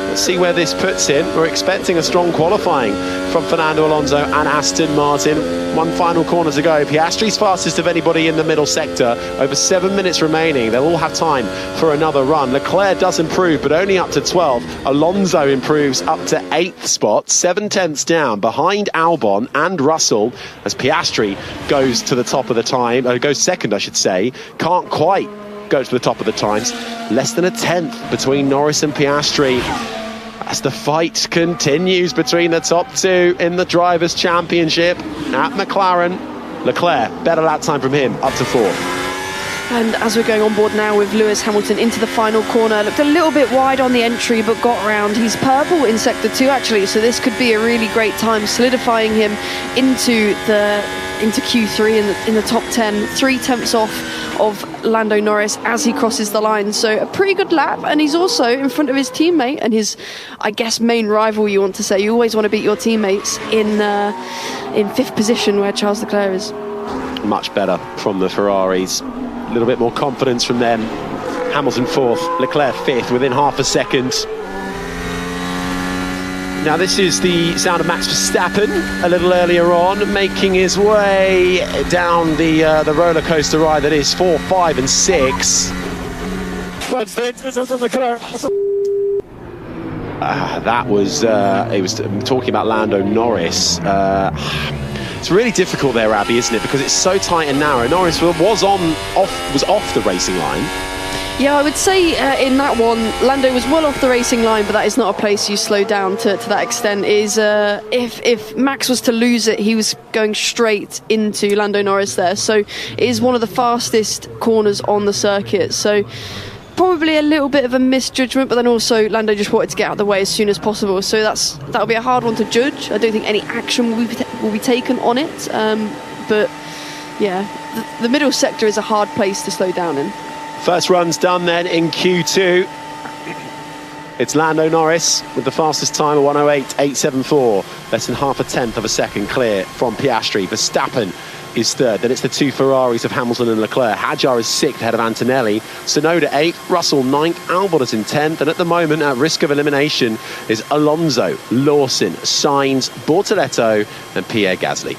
let's see where this puts him. We're expecting a strong qualifying from Fernando Alonso and Aston Martin. 1 final corner to go. Piastri's fastest of anybody in the middle sector. Over 7 minutes remaining. They'll all have time for another run. Leclerc does improve, but only up to 12. Alonso improves up to 8th spot, 7 tenths down behind Albon and Russell, as Piastri goes to the top of the time, goes second, I should say. Can't quite go to the top of the times. Less than a tenth between Norris and Piastri, as the fight continues between the top 2 in the Drivers' Championship at McLaren. Leclerc, better lap time from him, up to 4th. And as we're going on board now with Lewis Hamilton into the final corner, looked a little bit wide on the entry but got round. He's purple in sector 2 actually, so this could be a really great time, solidifying him into Q3 in the top 10, 3 tenths off of Lando Norris as he crosses the line. So a pretty good lap, and he's also in front of his teammate and his, I guess, main rival, you want to say. You always want to beat your teammates in 5th position where Charles Leclerc is. Much better from the Ferraris. A little bit more confidence from them. Hamilton 4th, Leclerc 5th within half a second. Now this is the sound of Max Verstappen a little earlier on, making his way down the roller coaster ride that is 4, 5 and 6. That was, he was talking about Lando Norris. It's really difficult there, Abby, isn't it? Because it's so tight and narrow. Norris was off the racing line. Yeah, I would say in that one, Lando was well off the racing line, but that is not a place you slow down to that extent. If Max was to lose it, he was going straight into Lando Norris there. So it is one of the fastest corners on the circuit. So probably a little bit of a misjudgment, but then also Lando just wanted to get out of the way as soon as possible. So that'll be a hard one to judge. I don't think any action will be taken on it. But yeah, the middle sector is a hard place to slow down in. First run's done then in Q2. It's Lando Norris with the fastest time of 1:08.874, less than half a tenth of a second clear from Piastri. Verstappen is third. Then it's the two Ferraris of Hamilton and Leclerc. Hadjar is sixth ahead of Antonelli. Tsunoda 8th, Russell 9th, Albon is in 10th. And at the moment, at risk of elimination, is Alonso, Lawson, Sainz, Bortoletto and Pierre Gasly.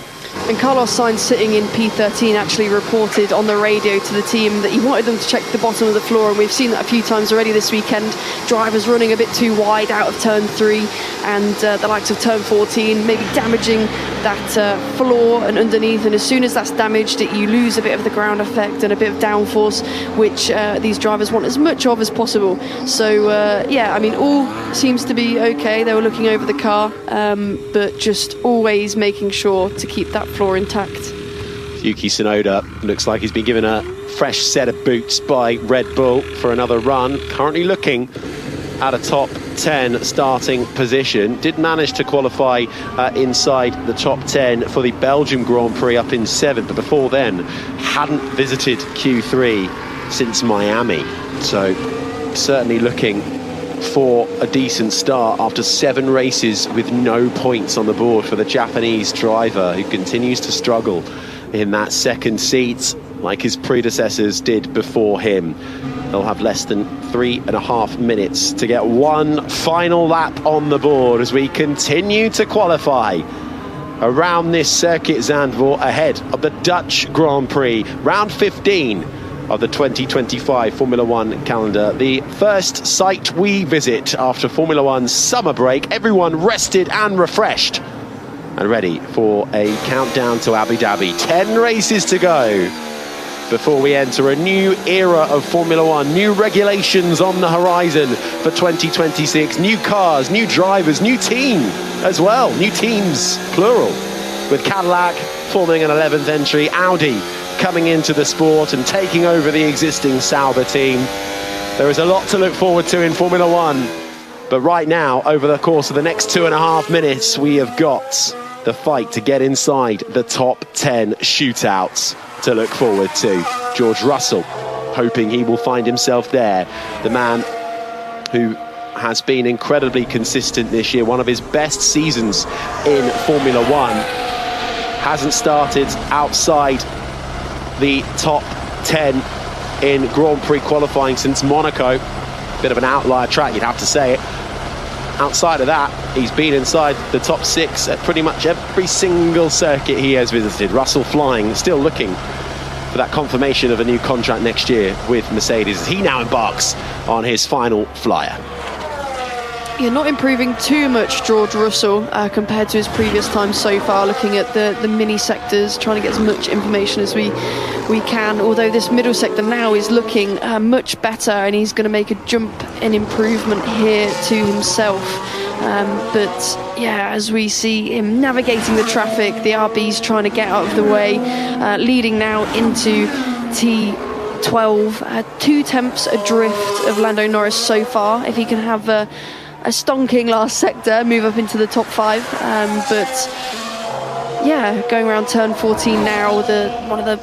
And Carlos Sainz, sitting in P13, actually reported on the radio to the team that he wanted them to check the bottom of the floor, and we've seen that a few times already this weekend. Drivers running a bit too wide out of turn 3 and the likes of turn 14, maybe damaging that floor and underneath, and as soon as that's damaged, you lose a bit of the ground effect and a bit of downforce, which these drivers want as much of as possible. So yeah, I mean, all seems to be okay. They were looking over the car, but just always making sure to keep that floor intact. Yuki Tsunoda looks like he's been given a fresh set of boots by Red Bull for another run. Currently looking at a top 10 starting position. Did manage to qualify inside the top 10 for the Belgium Grand Prix up in 7th, but before then hadn't visited Q3 since Miami. So certainly looking for a decent start after 7 races with no points on the board for the Japanese driver, who continues to struggle in that second seat like his predecessors did before him. They'll have less than 3.5 minutes to get one final lap on the board as we continue to qualify around this circuit, Zandvoort, ahead of the Dutch Grand Prix, round 15 of the 2025 Formula One calendar. The first site we visit after Formula One's summer break. Everyone rested and refreshed and ready for a countdown to Abu Dhabi. 10 races to go before we enter a new era of Formula One. New regulations on the horizon for 2026. New cars, new drivers, new team as well. New teams, plural, with Cadillac forming an 11th entry, Audi coming into the sport and taking over the existing Sauber team. There is a lot to look forward to in Formula One, but right now, over the course of the next 2.5 minutes, we have got the fight to get inside the top 10 shootouts to look forward to. George Russell hoping he will find himself there, the man who has been incredibly consistent this year, one of his best seasons in Formula One, hasn't started outside the top 10 in Grand Prix qualifying since Monaco. Bit of an outlier track, you'd have to say it. Outside of that, he's been inside the top 6 at pretty much every single circuit he has visited. Russell flying, still looking for that confirmation of a new contract next year with Mercedes as he now embarks on his final flyer. You're not improving too much, George Russell, compared to his previous time so far, looking at the mini sectors, trying to get as much information as we can, although this middle sector now is looking much better, and he's going to make a jump in improvement here to himself. But yeah, as we see him navigating the traffic, the RB's trying to get out of the way, leading now into T12, 2 tenths adrift of Lando Norris so far. If he can have a stonking last sector, move up into the top 5, but yeah, going around turn 14 now, one of the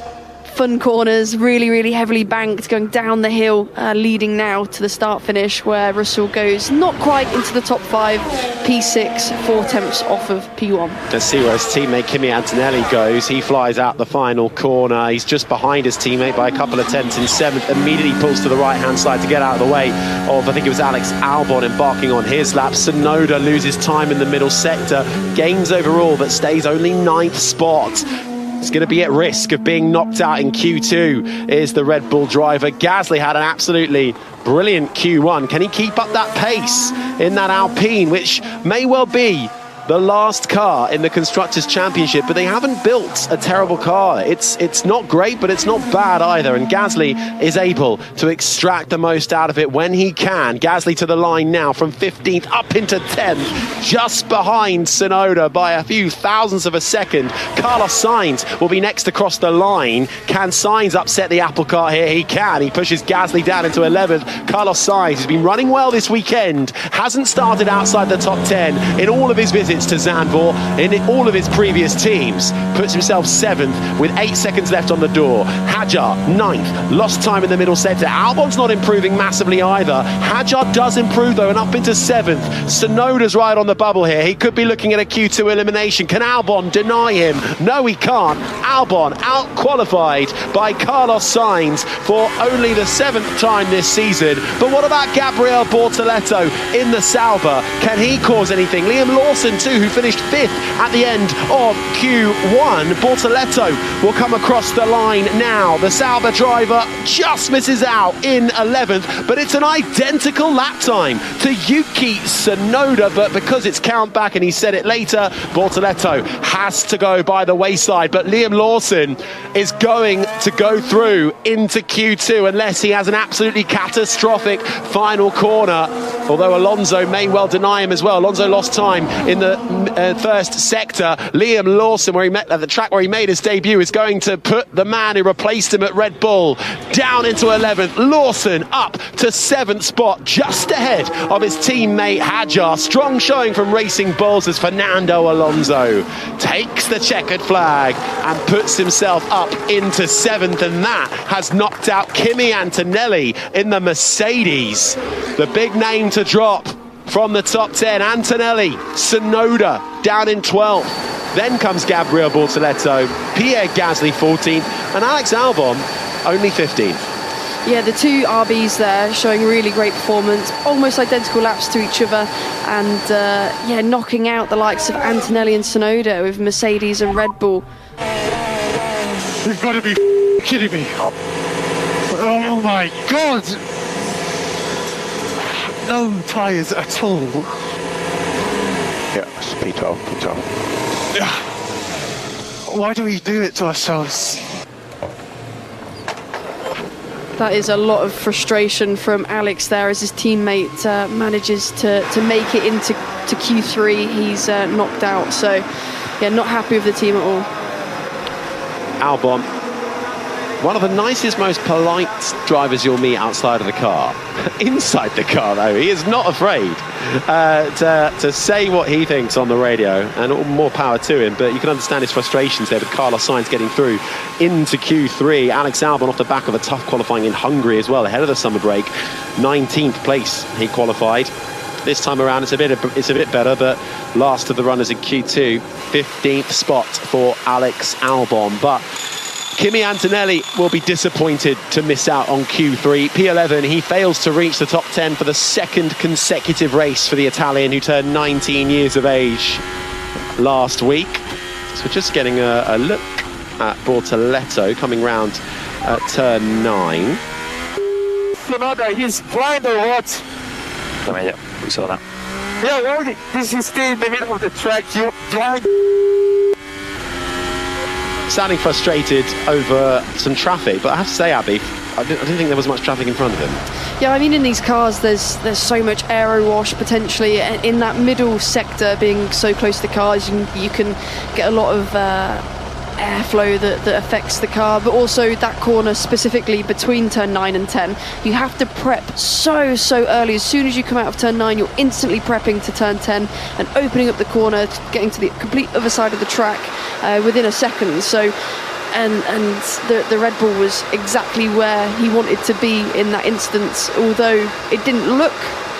fun corners, really, really heavily banked, going down the hill, leading now to the start-finish, where Russell goes not quite into the top 5, P6, 4 tenths off of P1. Let's see where his teammate Kimi Antonelli goes. He flies out the final corner. He's just behind his teammate by a couple of tenths in 7th. Immediately pulls to the right-hand side to get out of the way of, I think it was Alex Albon embarking on his lap. Tsunoda loses time in the middle sector, gains overall, but stays only 9th spot. It's going to be at risk of being knocked out in Q2 is the Red Bull driver. Gasly had an absolutely brilliant Q1. Can he keep up that pace in that Alpine, which may well be the last car in the Constructors' Championship, but they haven't built a terrible car. It's not great, but it's not bad either, and Gasly is able to extract the most out of it when he can. Gasly to the line now from 15th up into 10th, just behind Tsunoda by a few thousandths of a second. Carlos Sainz will be next across the line. Can Sainz upset the apple cart here? He can. He pushes Gasly down into 11th. Carlos Sainz has been running well this weekend, hasn't started outside the top 10 in all of his visits to Zandvoort in all of his previous teams. Puts himself 7th with 8 seconds left on the door. Hadjar 9th, lost time in the middle sector. Albon's not improving massively either. Hadjar does improve though and up into 7th. Tsunoda's right on the bubble here. He could be looking at a Q2 elimination. Can Albon deny him? No, he can't. Albon out qualified by Carlos Sainz for only the 7th time this season. But what about Gabriel Bortoleto in the Sauber? Can he cause anything? Liam Lawson too, who finished 5th at the end of Q1. Bortoleto will come across the line now. The Sauber driver just misses out in 11th, but it's an identical lap time to Yuki Tsunoda, but because it's count back and he said it later, Bortoleto has to go by the wayside, but Liam Lawson is going to go through into Q2 unless he has an absolutely catastrophic final corner, although Alonso may well deny him as well. Alonso lost time in the first sector. Liam Lawson, where he met at the track where he made his debut, is going to put the man who replaced him at Red Bull down into 11th. Lawson up to 7th spot, just ahead of his teammate Hadjar. Strong showing from Racing Bulls as Fernando Alonso takes the checkered flag and puts himself up into 7th, and that has knocked out Kimi Antonelli in the Mercedes. The big name to drop from the top 10, Antonelli, Tsunoda down in 12th. Then comes Gabriel Bortoleto, Pierre Gasly 14th, and Alex Albon only 15th. Yeah, the two RBs there showing really great performance, almost identical laps to each other, and knocking out the likes of Antonelli and Tsunoda with Mercedes and Red Bull. You've got to be kidding me. Oh my God. No tyres at all. Yeah, it's P12. Yeah. Why do we do it to ourselves? That is a lot of frustration from Alex there as his teammate manages to make it into Q3. He's knocked out, so yeah, not happy with the team at all. Albon, one of the nicest, most polite drivers you'll meet outside of the car. Inside the car, though, he is not afraid to say what he thinks on the radio, and more power to him. But you can understand his frustrations there with Carlos Sainz getting through into Q3. Alex Albon off the back of a tough qualifying in Hungary as well, ahead of the summer break. 19th place he qualified. This time around it's a bit better, but last of the runners in Q2, 15th spot for Alex Albon. But Kimi Antonelli will be disappointed to miss out on Q3. P11, he fails to reach the top 10 for the second consecutive race for the Italian, who turned 19 years of age last week. So just getting a look at Bortoleto coming round at turn 9. Tsunoda, he's blind or what? Oh, yeah, we saw that. Yeah, well, this is still in the middle of the track. You're blind. Sounding frustrated over some traffic, but I have to say, Abby, I didn't think there was much traffic in front of him. Yeah, I mean, in these cars, there's so much aero wash potentially. In that middle sector, being so close to the cars, you can get a lot of airflow that affects the car, but also that corner specifically between turn 9 and 10, you have to prep so early. As soon as you come out of turn 9, you're instantly prepping to turn 10 and opening up the corner, getting to the complete other side of the track within a second. So and the Red Bull was exactly where he wanted to be in that instance. Although it didn't look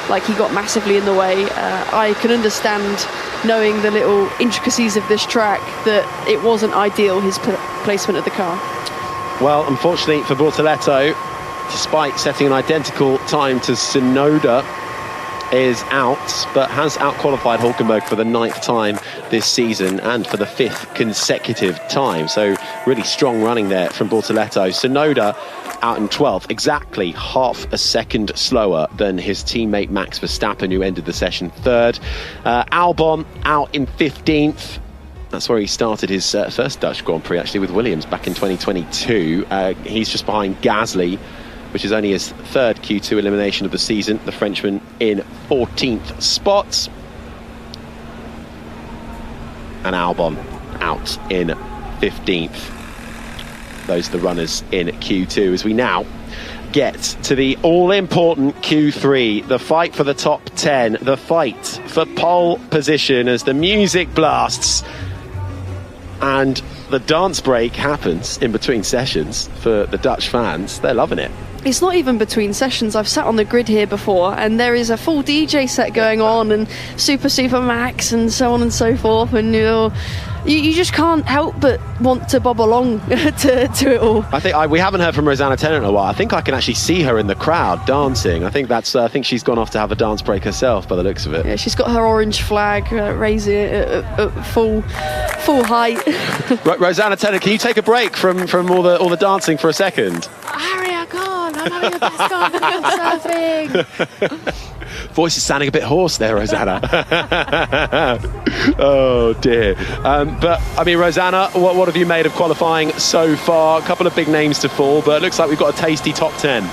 like he got massively in the way, I can understand, knowing the little intricacies of this track, that it wasn't ideal, his placement of the car. Well, unfortunately for Bortoleto, despite setting an identical time to Tsunoda, is out, but has out-qualified Hulkenberg for the 9th time this season and for the 5th consecutive time. So really strong running there from Bortoleto. Tsunoda out in 12th, exactly half a second slower than his teammate Max Verstappen, who ended the session 3rd. Albon out in 15th. That's where he started his first Dutch Grand Prix, actually, with Williams back in 2022. He's just behind Gasly, which is only his 3rd Q2 elimination of the season. The Frenchman in 14th spot. And Albon out in 15th. Those are the runners in Q2, as we now get to the all-important Q3, the fight for the top 10, the fight for pole position as the music blasts and the dance break happens in between sessions for the Dutch fans. They're loving it. It's not even between sessions. I've sat on the grid here before, and there is a full DJ set going on, and Super Max and so on and so forth, and you just can't help but want to bob along to it all. I think we haven't heard from Rosanna Tennant in a while. I think I can actually see her in the crowd dancing. I think she's gone off to have a dance break herself, by the looks of it. Yeah, she's got her orange flag, raising it at full height. Rosanna Tennant, can you take a break from all the dancing for a second? Harry, I can't. I'm having the best time surfing. Voice is sounding a bit hoarse there, Rosanna. Oh dear. But I mean, Rosanna, what have you made of qualifying so far? A couple of big names to fall, but it looks like we've got a tasty top 10.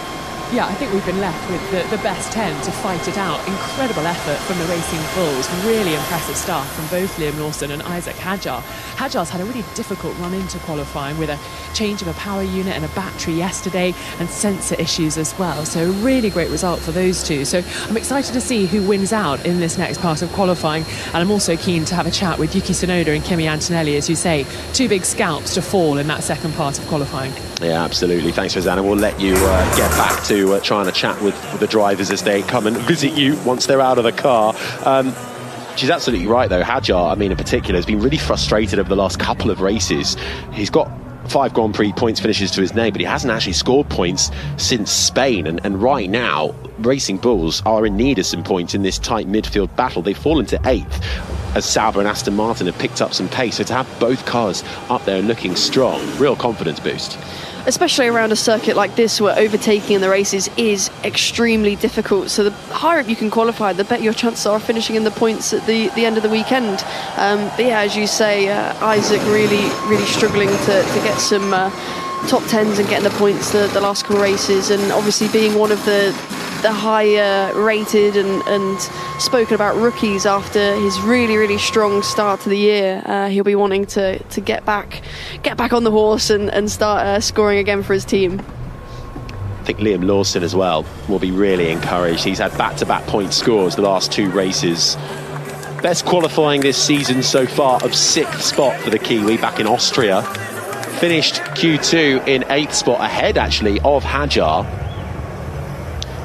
Yeah, I think we've been left with the best 10 to fight it out. Incredible effort from the Racing Bulls. Really impressive stuff from both Liam Lawson and Isaac Hadjar. Hadjar's had a really difficult run into qualifying with a change of a power unit and a battery yesterday and sensor issues as well. So a really great result for those two. So I'm excited to see who wins out in this next part of qualifying. And I'm also keen to have a chat with Yuki Tsunoda and Kimi Antonelli, as you say, two big scalps to fall in that second part of qualifying. Yeah, absolutely. Thanks, Rosanna. We'll let you get back to trying to chat with the drivers as they come and visit you once they're out of the car. She's absolutely right, though. Hadjar, I mean, in particular, has been really frustrated over the last couple of races. He's got 5 Grand Prix points finishes to his name, but he hasn't actually scored points since Spain. And right now, Racing Bulls are in need of some points in this tight midfield battle. They've fallen to 8th as Sauber and Aston Martin have picked up some pace. So to have both cars up there and looking strong, real confidence boost. Especially around a circuit like this, where overtaking in the races is extremely difficult. So the higher up you can qualify, the better your chances are of finishing in the points at the end of the weekend. But yeah, as you say, Isaac really struggling to get some top 10s and getting the points the last couple of races, and obviously being one of the higher rated and spoken about rookies after his really strong start to the year. He'll be wanting to get back on the horse and start scoring again for his team. I think Liam Lawson as well will be really encouraged. He's had back-to-back point scores the last 2 races. Best qualifying this season so far of 6th spot for the Kiwi back in Austria. Finished Q2 in 8th spot, ahead actually of Hadjar.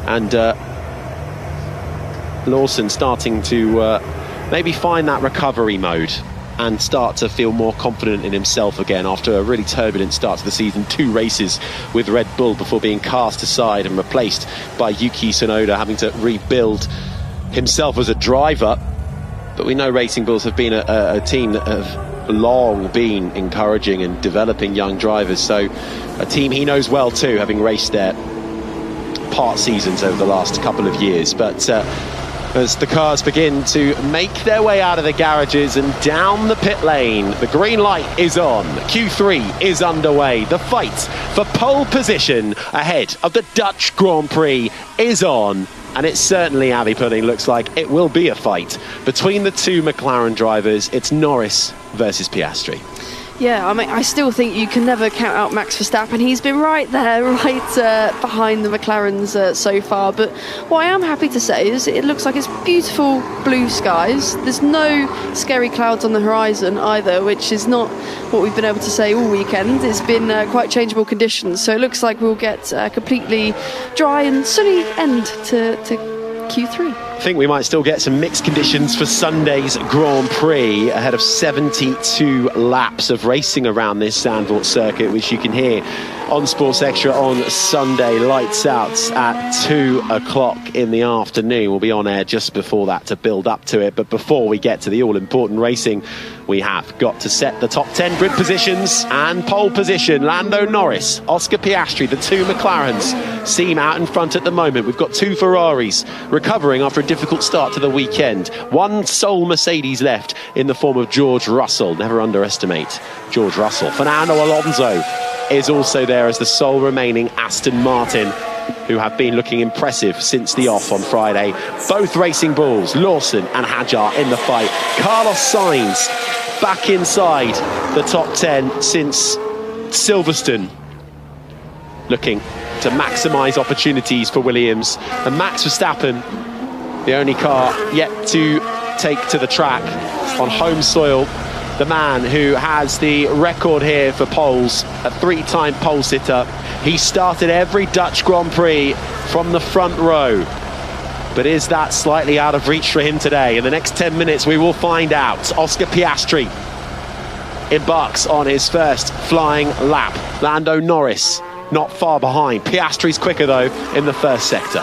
And Lawson starting to maybe find that recovery mode and start to feel more confident in himself again after a really turbulent start to the season. 2 races with Red Bull before being cast aside and replaced by Yuki Tsunoda, having to rebuild himself as a driver. But we know Racing Bulls have been a team that have long been encouraging and developing young drivers. So a team he knows well too, having raced there part seasons over the last couple of years. But as the cars begin to make their way out of the garages and down the pit lane, the green light is on. Q3 is underway. The fight for pole position ahead of the Dutch Grand Prix is on. And it certainly, Abby Pudding, looks like it will be a fight between the 2 McLaren drivers. It's Norris versus Piastri. Yeah, I mean, I still think you can never count out Max Verstappen. He's been right there, behind the McLarens so far. But what I am happy to say is it looks like it's beautiful blue skies. There's no scary clouds on the horizon either, which is not what we've been able to say all weekend. It's been quite changeable conditions, so it looks like we'll get a completely dry and sunny end to Q3. I think we might still get some mixed conditions for Sunday's Grand Prix ahead of 72 laps of racing around this Zandvoort circuit, which you can hear on Sports Extra on Sunday. Lights out at 2 o'clock in the afternoon. We'll be on air just before that to build up to it. But before we get to the all-important racing, we have got to set the top 10 grid positions and pole position. Lando Norris, Oscar Piastri, the two McLarens seem out in front at the moment. We've got two Ferraris recovering after a difficult start to the weekend. One sole Mercedes left in the form of George Russell. Never underestimate George Russell. Fernando Alonso is also there as the sole remaining Aston Martin, who have been looking impressive since the off on Friday. Both Racing Bulls, Lawson and Hadjar in the fight. Carlos Sainz back inside the top 10 since Silverstone, looking to maximise opportunities for Williams. And Max Verstappen, the only car yet to take to the track on home soil, the man who has the record here for poles, a three-time pole sitter. He started every Dutch Grand Prix from the front row. But is that slightly out of reach for him today? In the next 10 minutes, we will find out. Oscar Piastri embarks on his first flying lap. Lando Norris not far behind. Piastri's quicker, though, in the first sector.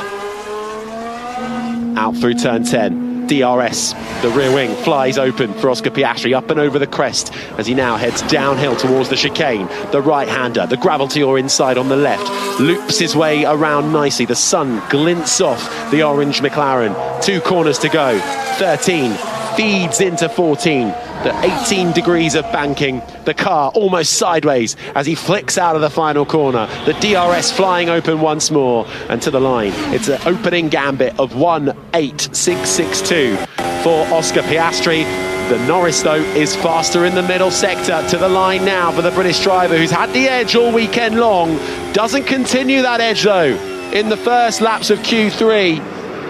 Out through turn 10. DRS, the rear wing, flies open for Oscar Piastri, up and over the crest as he now heads downhill towards the chicane. The right-hander, the gravel to your inside on the left, loops his way around nicely. The sun glints off the orange McLaren. 2 corners to go. 13 feeds into 14. The 18 degrees of banking. The car almost sideways as he flicks out of the final corner. The DRS flying open once more and to the line. It's an opening gambit of 1.8662 for Oscar Piastri. The Norris, though, is faster in the middle sector. To the line now for the British driver who's had the edge all weekend long. Doesn't continue that edge, though, in the first laps of Q3.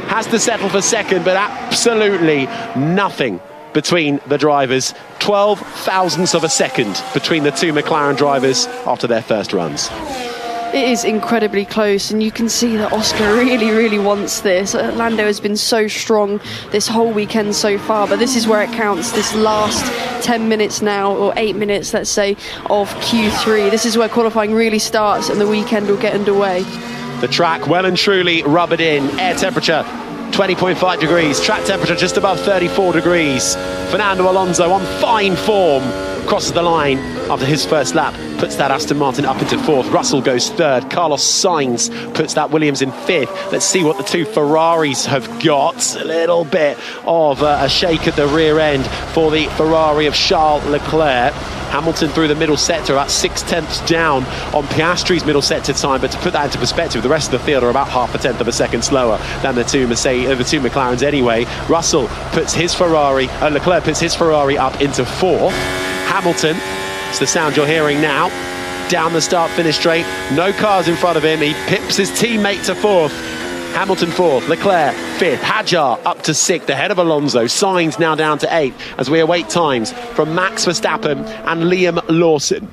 Has to settle for second, but absolutely nothing between the drivers. 12 thousandths of a second between the two McLaren drivers after their first runs. It is incredibly close, and you can see that Oscar really wants this. Lando has been so strong this whole weekend so far, but this is where it counts. This last 10 minutes now, or 8 minutes, let's say, of Q3. This is where qualifying really starts and the weekend will get underway. The track well and truly rubbered in. Air temperature 20.5 degrees, track temperature just above 34 degrees. Fernando Alonso on fine form crosses the line after his first lap, puts that Aston Martin up into 4th. Russell goes 3rd. Carlos Sainz puts that Williams in 5th. Let's see what the two Ferraris have got. A little bit of a shake at the rear end for the Ferrari of Charles Leclerc. Hamilton through the middle sector, about 0.6 down on Piastri's middle sector time. But to put that into perspective, the rest of the field are about 0.5 of a second slower than the two McLarens anyway. Russell puts his Ferrari, Leclerc puts his Ferrari up into 4th. Hamilton, it's the sound you're hearing now, down the start-finish straight. No cars in front of him. He pips his teammate to 4th. Hamilton 4th, Leclerc 5th, Hadjar up to 6th, ahead of Alonso. Sainz now down to 8th as we await times from Max Verstappen and Liam Lawson.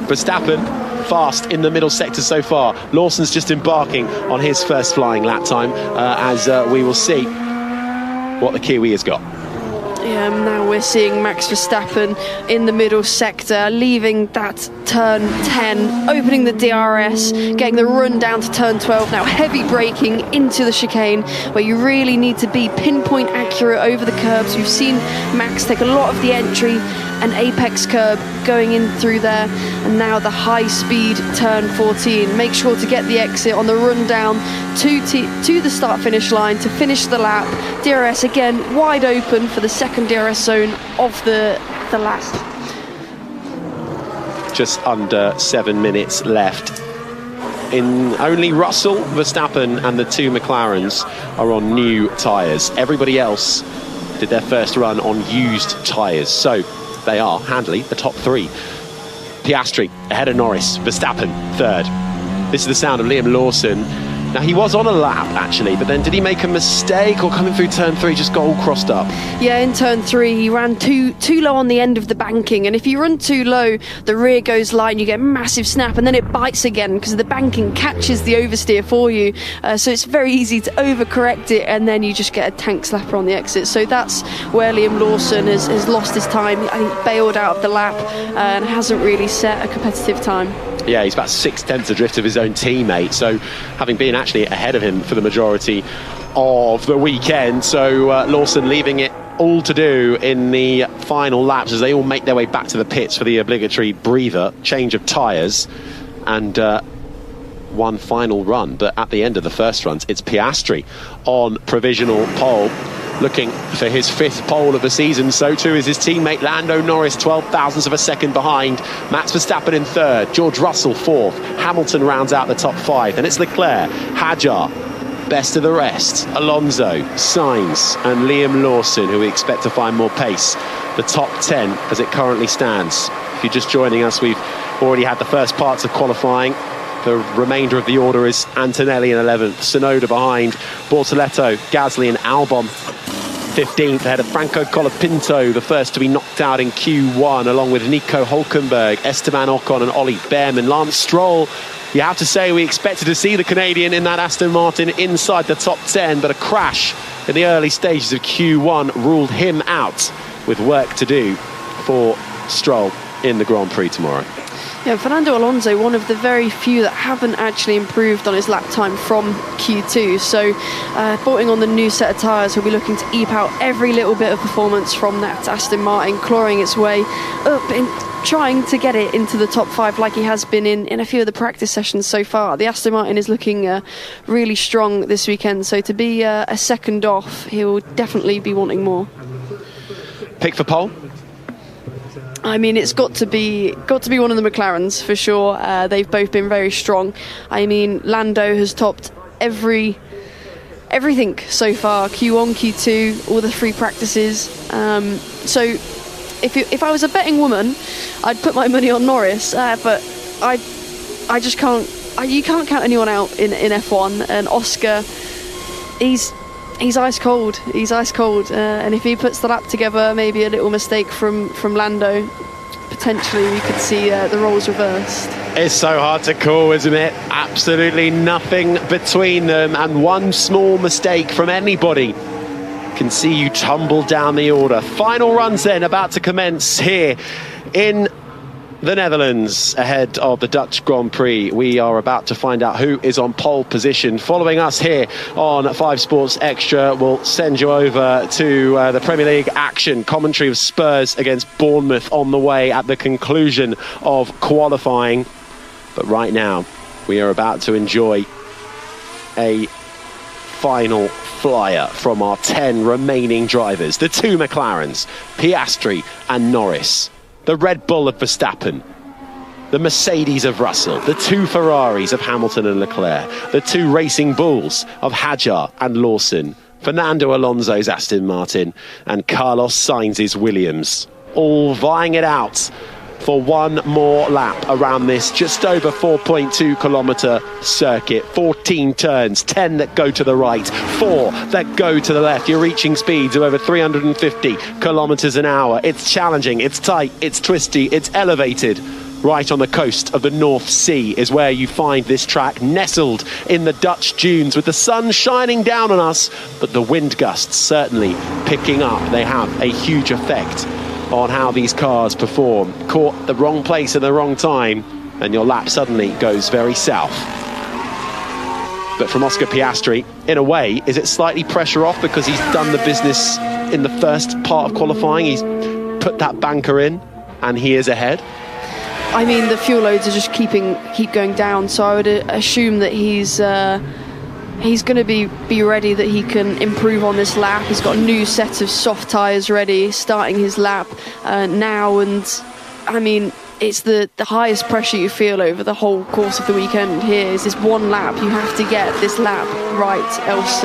Verstappen fast in the middle sector so far. Lawson's just embarking on his first flying lap time as we will see what the Kiwi has got. Now we're seeing Max Verstappen in the middle sector, leaving that turn 10, opening the DRS, getting the run down to turn 12. Now heavy braking into the chicane, where you really need to be pinpoint accurate over the curbs. We've seen Max take a lot of the entry and apex curb going in through there, and now the high speed turn 14. Make sure to get the exit on the run down to the start finish line to finish the lap. DRS again wide open for the second DRS zone of the last. Just under 7 minutes left. In only Russell, Verstappen and the two McLarens are on new tyres. Everybody else did their first run on used tyres. So they are handily the top three. Piastri ahead of Norris, Verstappen third. This is the sound of Liam Lawson. Now, he was on a lap, actually, but then did he make a mistake, or coming through turn 3 just got all crossed up? Yeah, in turn 3, he ran too low on the end of the banking, and if you run too low, the rear goes light and you get a massive snap, and then it bites again because the banking catches the oversteer for you. So it's very easy to overcorrect it, and then you just get a tank slapper on the exit. So that's where Liam Lawson has lost his time. I think bailed out of the lap and hasn't really set a competitive time. Yeah, he's about 6/10 adrift of his own teammate, so having been actually ahead of him for the majority of the weekend. So Lawson leaving it all to do in the final laps as they all make their way back to the pits for the obligatory breather, change of tyres, and one final run. But at the end of the first runs, it's Piastri on provisional pole, looking for his 5th pole of the season. So too is his teammate Lando Norris, 12 thousandths of a second behind. Max Verstappen in 3rd, George Russell 4th. Hamilton rounds out the top 5. And it's Leclerc, Hadjar, best of the rest, Alonso, Sainz and Liam Lawson, who we expect to find more pace. The top 10 as it currently stands. If you're just joining us, we've already had the first parts of qualifying. The remainder of the order is Antonelli in 11th, Tsunoda behind, Bortoletto, Gasly and Albon 15th, ahead of Franco Colapinto, the first to be knocked out in Q1, along with Nico Hulkenberg, Esteban Ocon and Ollie Behrman. Lance Stroll, you have to say we expected to see the Canadian in that Aston Martin inside the top 10, but a crash in the early stages of Q1 ruled him out, with work to do for Stroll in the Grand Prix tomorrow. Yeah, Fernando Alonso, one of the very few that haven't actually improved on his lap time from Q2. So, putting on the new set of tyres, he'll be looking to eke out every little bit of performance from that Aston Martin, clawing its way up and trying to get it into the top 5 like he has been in a few of the practice sessions so far. The Aston Martin is looking really strong this weekend. So to be a second off, he'll definitely be wanting more. Pick for pole? I mean, it's got to be one of the McLarens for sure. They've both been very strong. I mean, Lando has topped everything so far. Q1, Q2, all the free practices. So if I was a betting woman, I'd put my money on Norris. But I just can't. You can't count anyone out in F1. And Oscar, he's ice cold. He's ice cold. And if he puts the lap together, maybe a little mistake from Lando, potentially we could see the roles reversed. It's so hard to call, isn't it? Absolutely nothing between them, and one small mistake from anybody can see you tumble down the order. Final runs then about to commence here in the Netherlands ahead of the Dutch Grand Prix. We are about to find out who is on pole position. Following us here on 5 Sports Extra, we'll send you over to the Premier League action. Commentary of Spurs against Bournemouth on the way at the conclusion of qualifying. But right now, we are about to enjoy a final flyer from our 10 remaining drivers. The 2 McLarens, Piastri and Norris. The Red Bull of Verstappen, the Mercedes of Russell, the 2 Ferraris of Hamilton and Leclerc, the 2 Racing Bulls of Hadjar and Lawson, Fernando Alonso's Aston Martin and Carlos Sainz's Williams, all vying it out for one more lap around this just over 4.2 kilometre circuit. 14 turns, 10 that go to the right, 4 that go to the left. You're reaching speeds of over 350 kilometres an hour. It's challenging, it's tight, it's twisty, it's elevated. Right on the coast of the North Sea is where you find this track, nestled in the Dutch dunes with the sun shining down on us, but the wind gusts certainly picking up. They have a huge effect on how these cars perform. Caught the wrong place at the wrong time and your lap suddenly goes very south. But from Oscar Piastri, in a way, is it slightly pressure off because he's done the business in the first part of qualifying? He's put that banker in and he is ahead. I mean, the fuel loads are just keep going down, so I would assume that he's going to be ready, that he can improve on this lap. He's got a new set of soft tyres ready, starting his lap now, and I mean, it's the highest pressure you feel over the whole course of the weekend here is this one lap. You have to get this lap right, else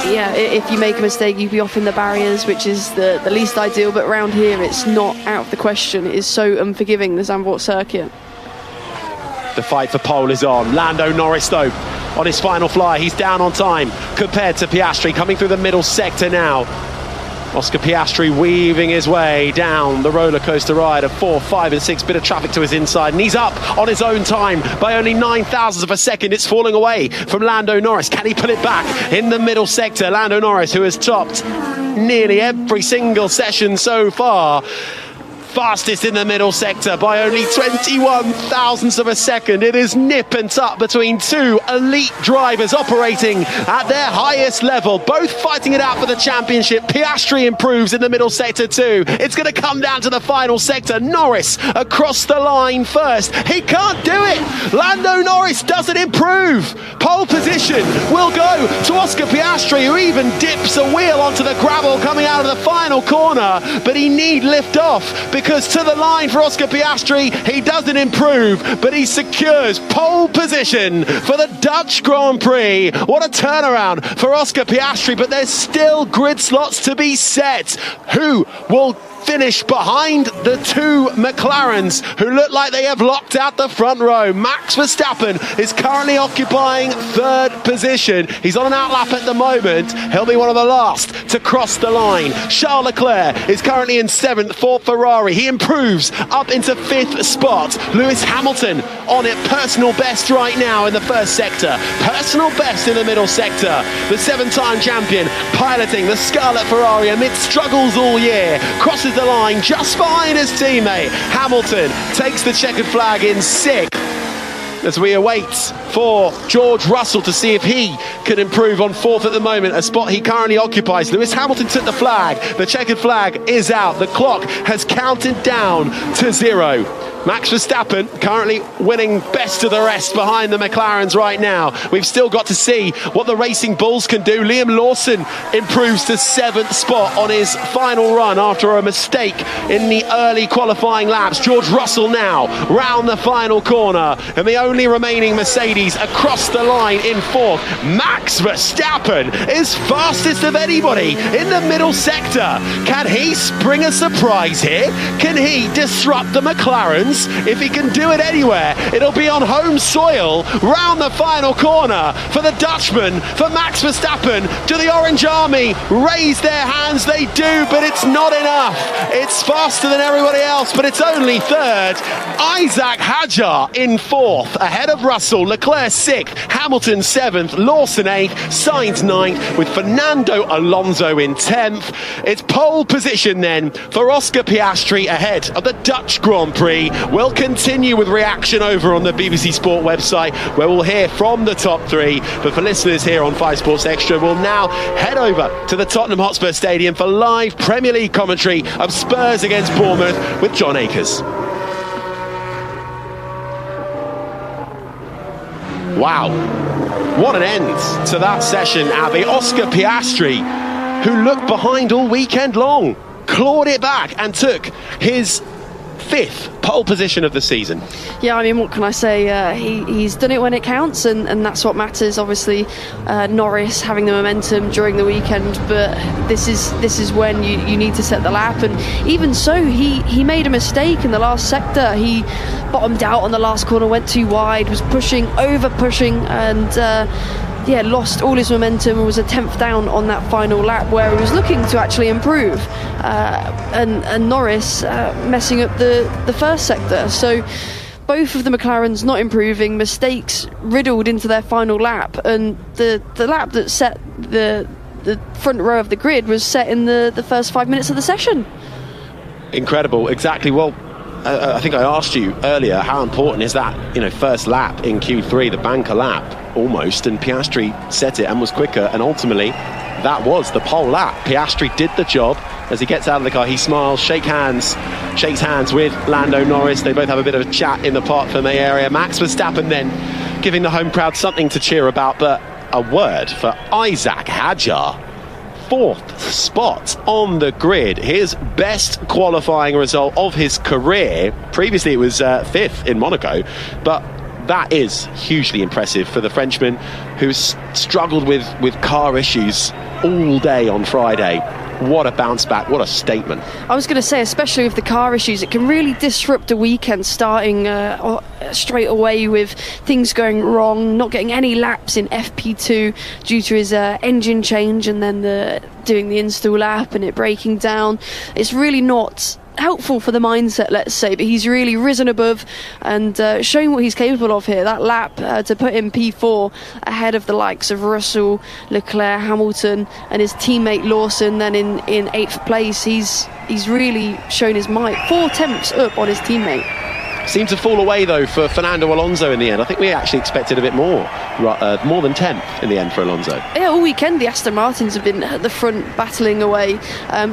if you make a mistake, you'd be off in the barriers, which is the least ideal. But around here, it's not out of the question. It is so unforgiving, the Zandvoort circuit. The fight for pole is on. Lando Norris, though, on his final fly, he's down on time compared to Piastri, coming through the middle sector now. Oscar Piastri weaving his way down the roller coaster ride of 4, 5 and 6, bit of traffic to his inside, and he's up on his own time by only 9,000ths of a second. It's falling away from Lando Norris. Can he pull it back in the middle sector? Lando Norris, who has topped nearly every single session so far, fastest in the middle sector by only 21,000ths of a second. It is nip and tuck between two elite drivers operating at their highest level, both fighting it out for the championship. Piastri improves in the middle sector too. It's going to come down to the final sector. Norris across the line first. He can't do it. Lando Norris doesn't improve. Pole position will go to Oscar Piastri, who even dips a wheel onto the gravel coming out of the final corner, but he need lift off, because to the line for Oscar Piastri, he doesn't improve, but he secures pole position for the Dutch Grand Prix. What a turnaround for Oscar Piastri, but there's still grid slots to be set. Who will finish behind the two McLarens who look like they have locked out the front row? Max Verstappen is currently occupying third position. He's on an outlap at the moment. He'll be one of the last to cross the line. Charles Leclerc is currently in seventh for Ferrari. He improves up into fifth spot. Lewis Hamilton on it, personal best right now in the first sector. Personal best in the middle sector. The 7-time champion piloting the Scarlet Ferrari amid struggles all year. Crosses the line just behind his teammate. Hamilton takes the checkered flag in sixth, as we await for George Russell to see if he can improve on fourth at the moment, a spot he currently occupies. Lewis Hamilton took the flag. The checkered flag is out. The clock has counted down to 0. Max Verstappen currently winning best of the rest behind the McLarens right now. We've still got to see what the Racing Bulls can do. Liam Lawson improves to 7th spot on his final run after a mistake in the early qualifying laps. George Russell now round the final corner, and the only remaining Mercedes across the line in fourth. Max Verstappen is fastest of anybody in the middle sector. Can he spring a surprise here? Can he disrupt the McLarens? If he can do it anywhere, it'll be on home soil round the final corner for the Dutchman, for Max Verstappen. Do the Orange Army raise their hands? They do, but it's not enough. It's faster than everybody else, but it's only third. Isaac Hadjar in fourth, ahead of Russell. Leclerc 6th, Hamilton 7th, Lawson 8th, Sainz 9th, with Fernando Alonso in 10th. It's pole position then for Oscar Piastri ahead of the Dutch Grand Prix. We'll continue with reaction over on the BBC Sport website, where we'll hear from the top three. But for listeners here on 5 Sports Extra, we'll now head over to the Tottenham Hotspur Stadium for live Premier League commentary of Spurs against Bournemouth with John Akers. Wow, what an end to that session, Abby. Oscar Piastri, who looked behind all weekend long, clawed it back and took his 5th pole position of the season. Yeah, I mean, what can I say? He's done it when it counts, and that's what matters. Obviously, Norris having the momentum during the weekend, but this is when you need to set the lap. And even so, he made a mistake in the last sector. He bottomed out on the last corner, went too wide, was over pushing, and lost all his momentum and was a 10th down on that final lap, where he was looking to actually improve, and Norris messing up the first sector. So both of the McLarens not improving, mistakes riddled into their final lap, and the lap that set the front row of the grid was set in the first 5 minutes of the session. Incredible, exactly. Well, I think I asked you earlier, how important is that, first lap in Q3, the banker lap, almost, and Piastri set it and was quicker, and ultimately that was the pole lap. Piastri did the job. As he gets out of the car, he smiles, shakes hands with Lando Norris. They both have a bit of a chat in the Parc Fermé area. Max Verstappen then giving the home crowd something to cheer about, but a word for Isaac Hadjar. 4th spot on the grid, his best qualifying result of his career. Previously it was 5th in Monaco, but that is hugely impressive for the Frenchman, who's struggled with car issues all day on Friday. What a bounce back, what a statement. I was going to say, especially with the car issues, it can really disrupt a weekend starting straight away with things going wrong, not getting any laps in FP2 due to his engine change, and then doing the install lap and it breaking down. It's really not helpful for the mindset, let's say, but he's really risen above and showing what he's capable of here. That lap to put him P4 ahead of the likes of Russell, Leclerc, Hamilton and his teammate Lawson, then in 8th place. He's really shown his might. 4 tenths up on his teammate. Seemed to fall away though for Fernando Alonso in the end. I think we actually expected a bit more than 10th in the end for Alonso. Yeah, all weekend the Aston Martins have been at the front battling away,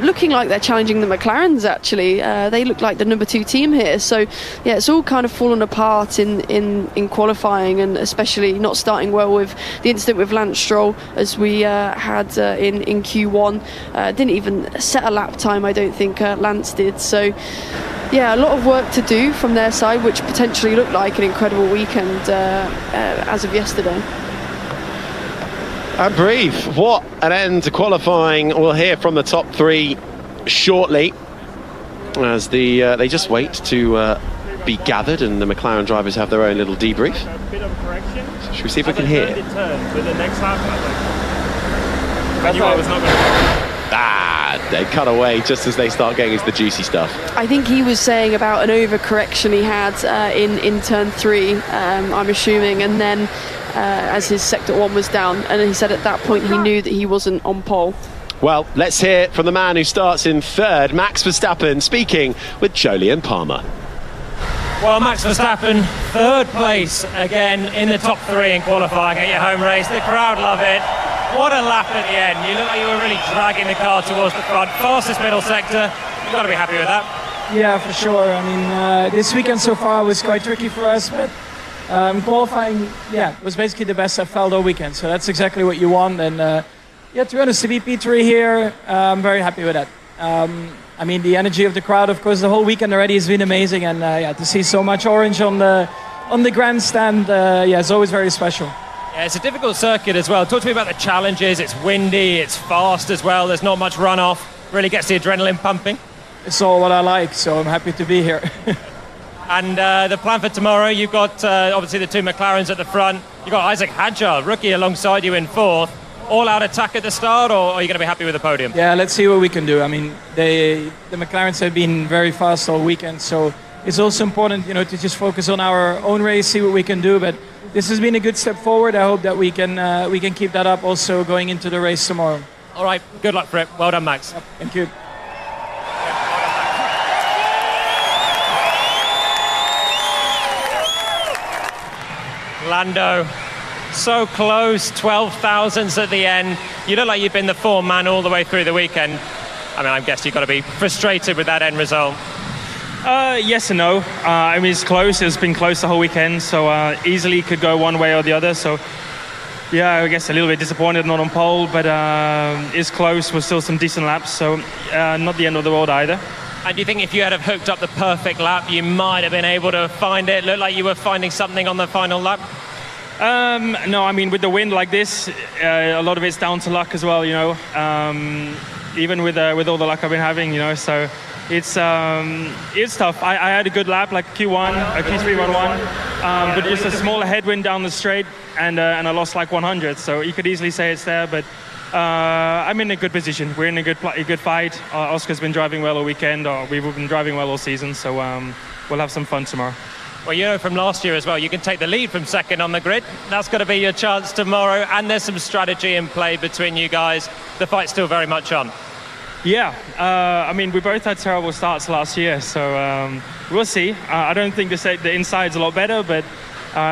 looking like they're challenging the McLarens actually. They look like the number 2 team here, so yeah, it's all kind of fallen apart in qualifying, and especially not starting well with the incident with Lance Stroll as we had in Q1. Didn't even set a lap time, I don't think Lance did, so yeah, a lot of work to do from their side, which potentially looked like an incredible weekend as of yesterday. And brief, what an end to qualifying. We'll hear from the top 3 shortly as they just wait to be gathered and the McLaren drivers have their own little debrief. A bit of a correction. So should we see if we can hear? With the next lap, I knew I was not going to. They cut away just as they start getting into the juicy stuff. I think he was saying about an overcorrection he had in turn 3, I'm assuming, and then as his sector 1 was down, and he said at that point he knew that he wasn't on pole. Well, let's hear from the man who starts in 3rd, Max Verstappen, speaking with Jolyon Palmer. Well, Max Verstappen, 3rd place again in the top 3 in qualifying at your home race. The crowd love it. What a lap at the end. You look like you were really dragging the car towards the front. Fastest middle sector. You've got to be happy with that. Yeah, for sure. I mean, this weekend so far was quite tricky for us, but qualifying, was basically the best I've felt all weekend. So that's exactly what you want. And to be honest, to be P3 here, I'm very happy with that. I mean, the energy of the crowd, of course, the whole weekend already has been amazing. And to see so much orange on the grandstand, it's always very special. Yeah, it's a difficult circuit as well. Talk to me about the challenges. It's windy, it's fast as well. There's not much runoff. Really gets the adrenaline pumping. It's all what I like, so I'm happy to be here. And the plan for tomorrow, you've got obviously the 2 McLarens at the front. You've got Isaac Hadjar, rookie, alongside you in 4th. All-out attack at the start, or are you going to be happy with the podium? Yeah, let's see what we can do. I mean, the McLarens have been very fast all weekend, so it's also important, to just focus on our own race, see what we can do. But this has been a good step forward. I hope that we can keep that up also going into the race tomorrow. All right, good luck for it. Well done, Max. Yep, thank you. Lando, so close, 12 thousandths at the end. You look like you've been the 4-man all the way through the weekend. I mean, I guess you've got to be frustrated with that end result. Yes and no. I mean, it's close. It's been close the whole weekend, so easily could go one way or the other. So, yeah, I guess a little bit disappointed not on pole, but it's close with still some decent laps, so not the end of the world either. And do you think if you had have hooked up the perfect lap, you might have been able to find it? Looked like you were finding something on the final lap? No, I mean, with the wind like this, a lot of it's down to luck as well, even with all the luck I've been having, so it's tough. I had a good lap, like Q1, Q3, but just a smaller headwind down the straight, and I lost like 100, so you could easily say it's there, but I'm in a good position. We're in a good fight. Oscar's been driving well all weekend, or we've been driving well all season, so we'll have some fun tomorrow. Well, from last year as well, you can take the lead from second on the grid. That's got to be your chance tomorrow, and there's some strategy in play between you guys. The fight's still very much on. Yeah, I mean, we both had terrible starts last year, so we'll see. I don't think the inside's a lot better, but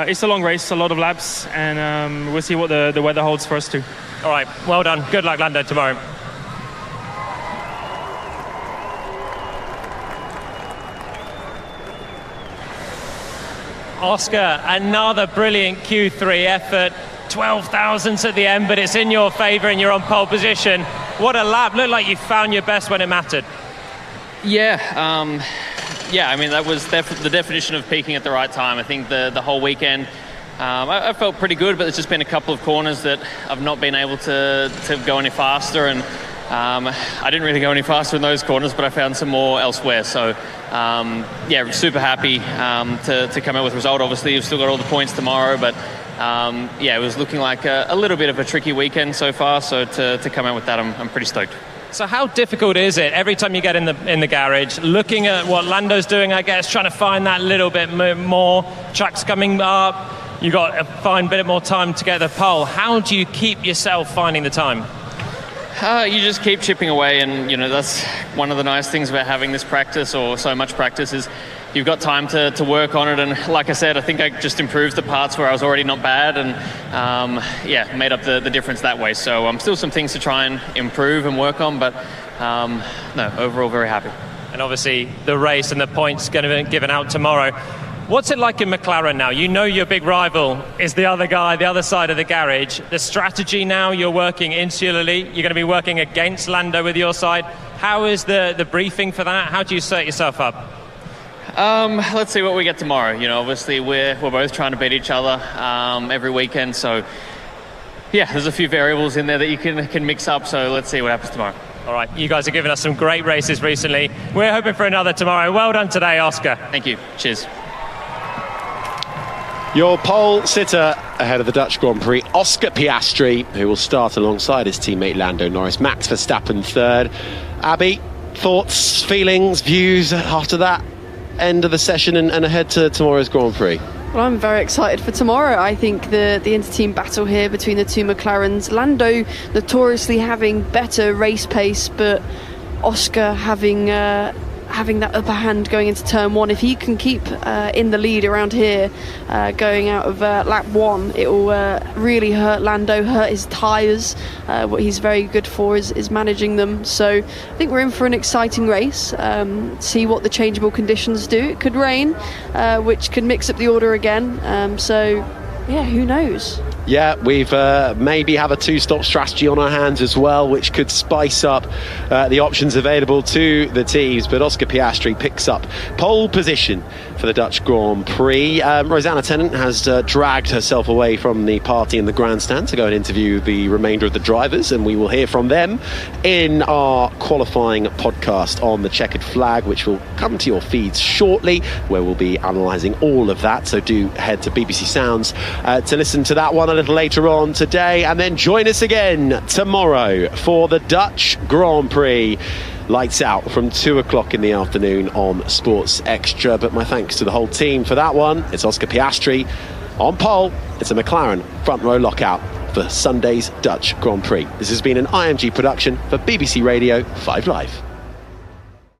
it's a long race, a lot of laps, and we'll see what the weather holds for us too. All right, well done. Good luck, Lando, tomorrow. Oscar, another brilliant Q3 effort. 12 thousandths at the end, but it's in your favour and you're on pole position. What a lap. Looked like you found your best when it mattered. Yeah, I mean, that was the definition of peaking at the right time. I think the whole weekend, I felt pretty good, but there's just been a couple of corners that I've not been able to go any faster, and I didn't really go any faster in those corners, but I found some more elsewhere. So, super happy to come out with a result. Obviously, you've still got all the points tomorrow, but it was looking like a little bit of a tricky weekend so far. So to come out with that, I'm pretty stoked. So how difficult is it every time you get in the garage, looking at what Lando's doing, I guess, trying to find that little bit more, tracks coming up, you got to find a bit more time to get the pole. How do you keep yourself finding the time? You just keep chipping away, and that's one of the nice things about having this practice, or so much practice, is you've got time to work on it. And like I said, I think I just improved the parts where I was already not bad, and made up the difference that way. So still some things to try and improve and work on, but overall very happy. And obviously the race and the points going to be given out tomorrow. What's it like in McLaren now? You know your big rival is the other guy, the other side of the garage. The strategy now, you're working insularly. You're going to be working against Lando with your side. How is the briefing for that? How do you set yourself up? Let's see what we get tomorrow. Obviously we're both trying to beat each other every weekend. So, there's a few variables in there that you can mix up. So let's see what happens tomorrow. All right, you guys have given us some great races recently. We're hoping for another tomorrow. Well done today, Oscar. Thank you. Cheers. Your pole sitter ahead of the Dutch Grand Prix, Oscar Piastri, who will start alongside his teammate Lando Norris. Max Verstappen third. Abby, thoughts, feelings, views after that end of the session and ahead to tomorrow's Grand Prix? Well, I'm very excited for tomorrow. I think the inter-team battle here between the two McLarens, Lando notoriously having better race pace, but Oscar having that upper hand going into turn one. If he can keep in the lead around here, going out of lap one, it will really hurt Lando, hurt his tyres. What he's very good for is managing them. So I think we're in for an exciting race. See what the changeable conditions do. It could rain, which could mix up the order again. Who knows? Yeah, we've maybe have a two-stop strategy on our hands as well, which could spice up the options available to the teams. But Oscar Piastri picks up pole position for the Dutch Grand Prix. Rosanna Tennant has dragged herself away from the party in the grandstand to go and interview the remainder of the drivers, and we will hear from them in our qualifying podcast on the checkered flag, which will come to your feeds shortly, where we'll be analysing all of that. So do head to BBC Sounds to listen to that one a little later on today, and then join us again tomorrow for the Dutch Grand Prix. Lights out from 2 o'clock in the afternoon on Sports Extra. But my thanks to the whole team for that one. It's Oscar Piastri on pole. It's a McLaren front row lockout for Sunday's Dutch Grand Prix. This has been an IMG production for BBC Radio 5 Live.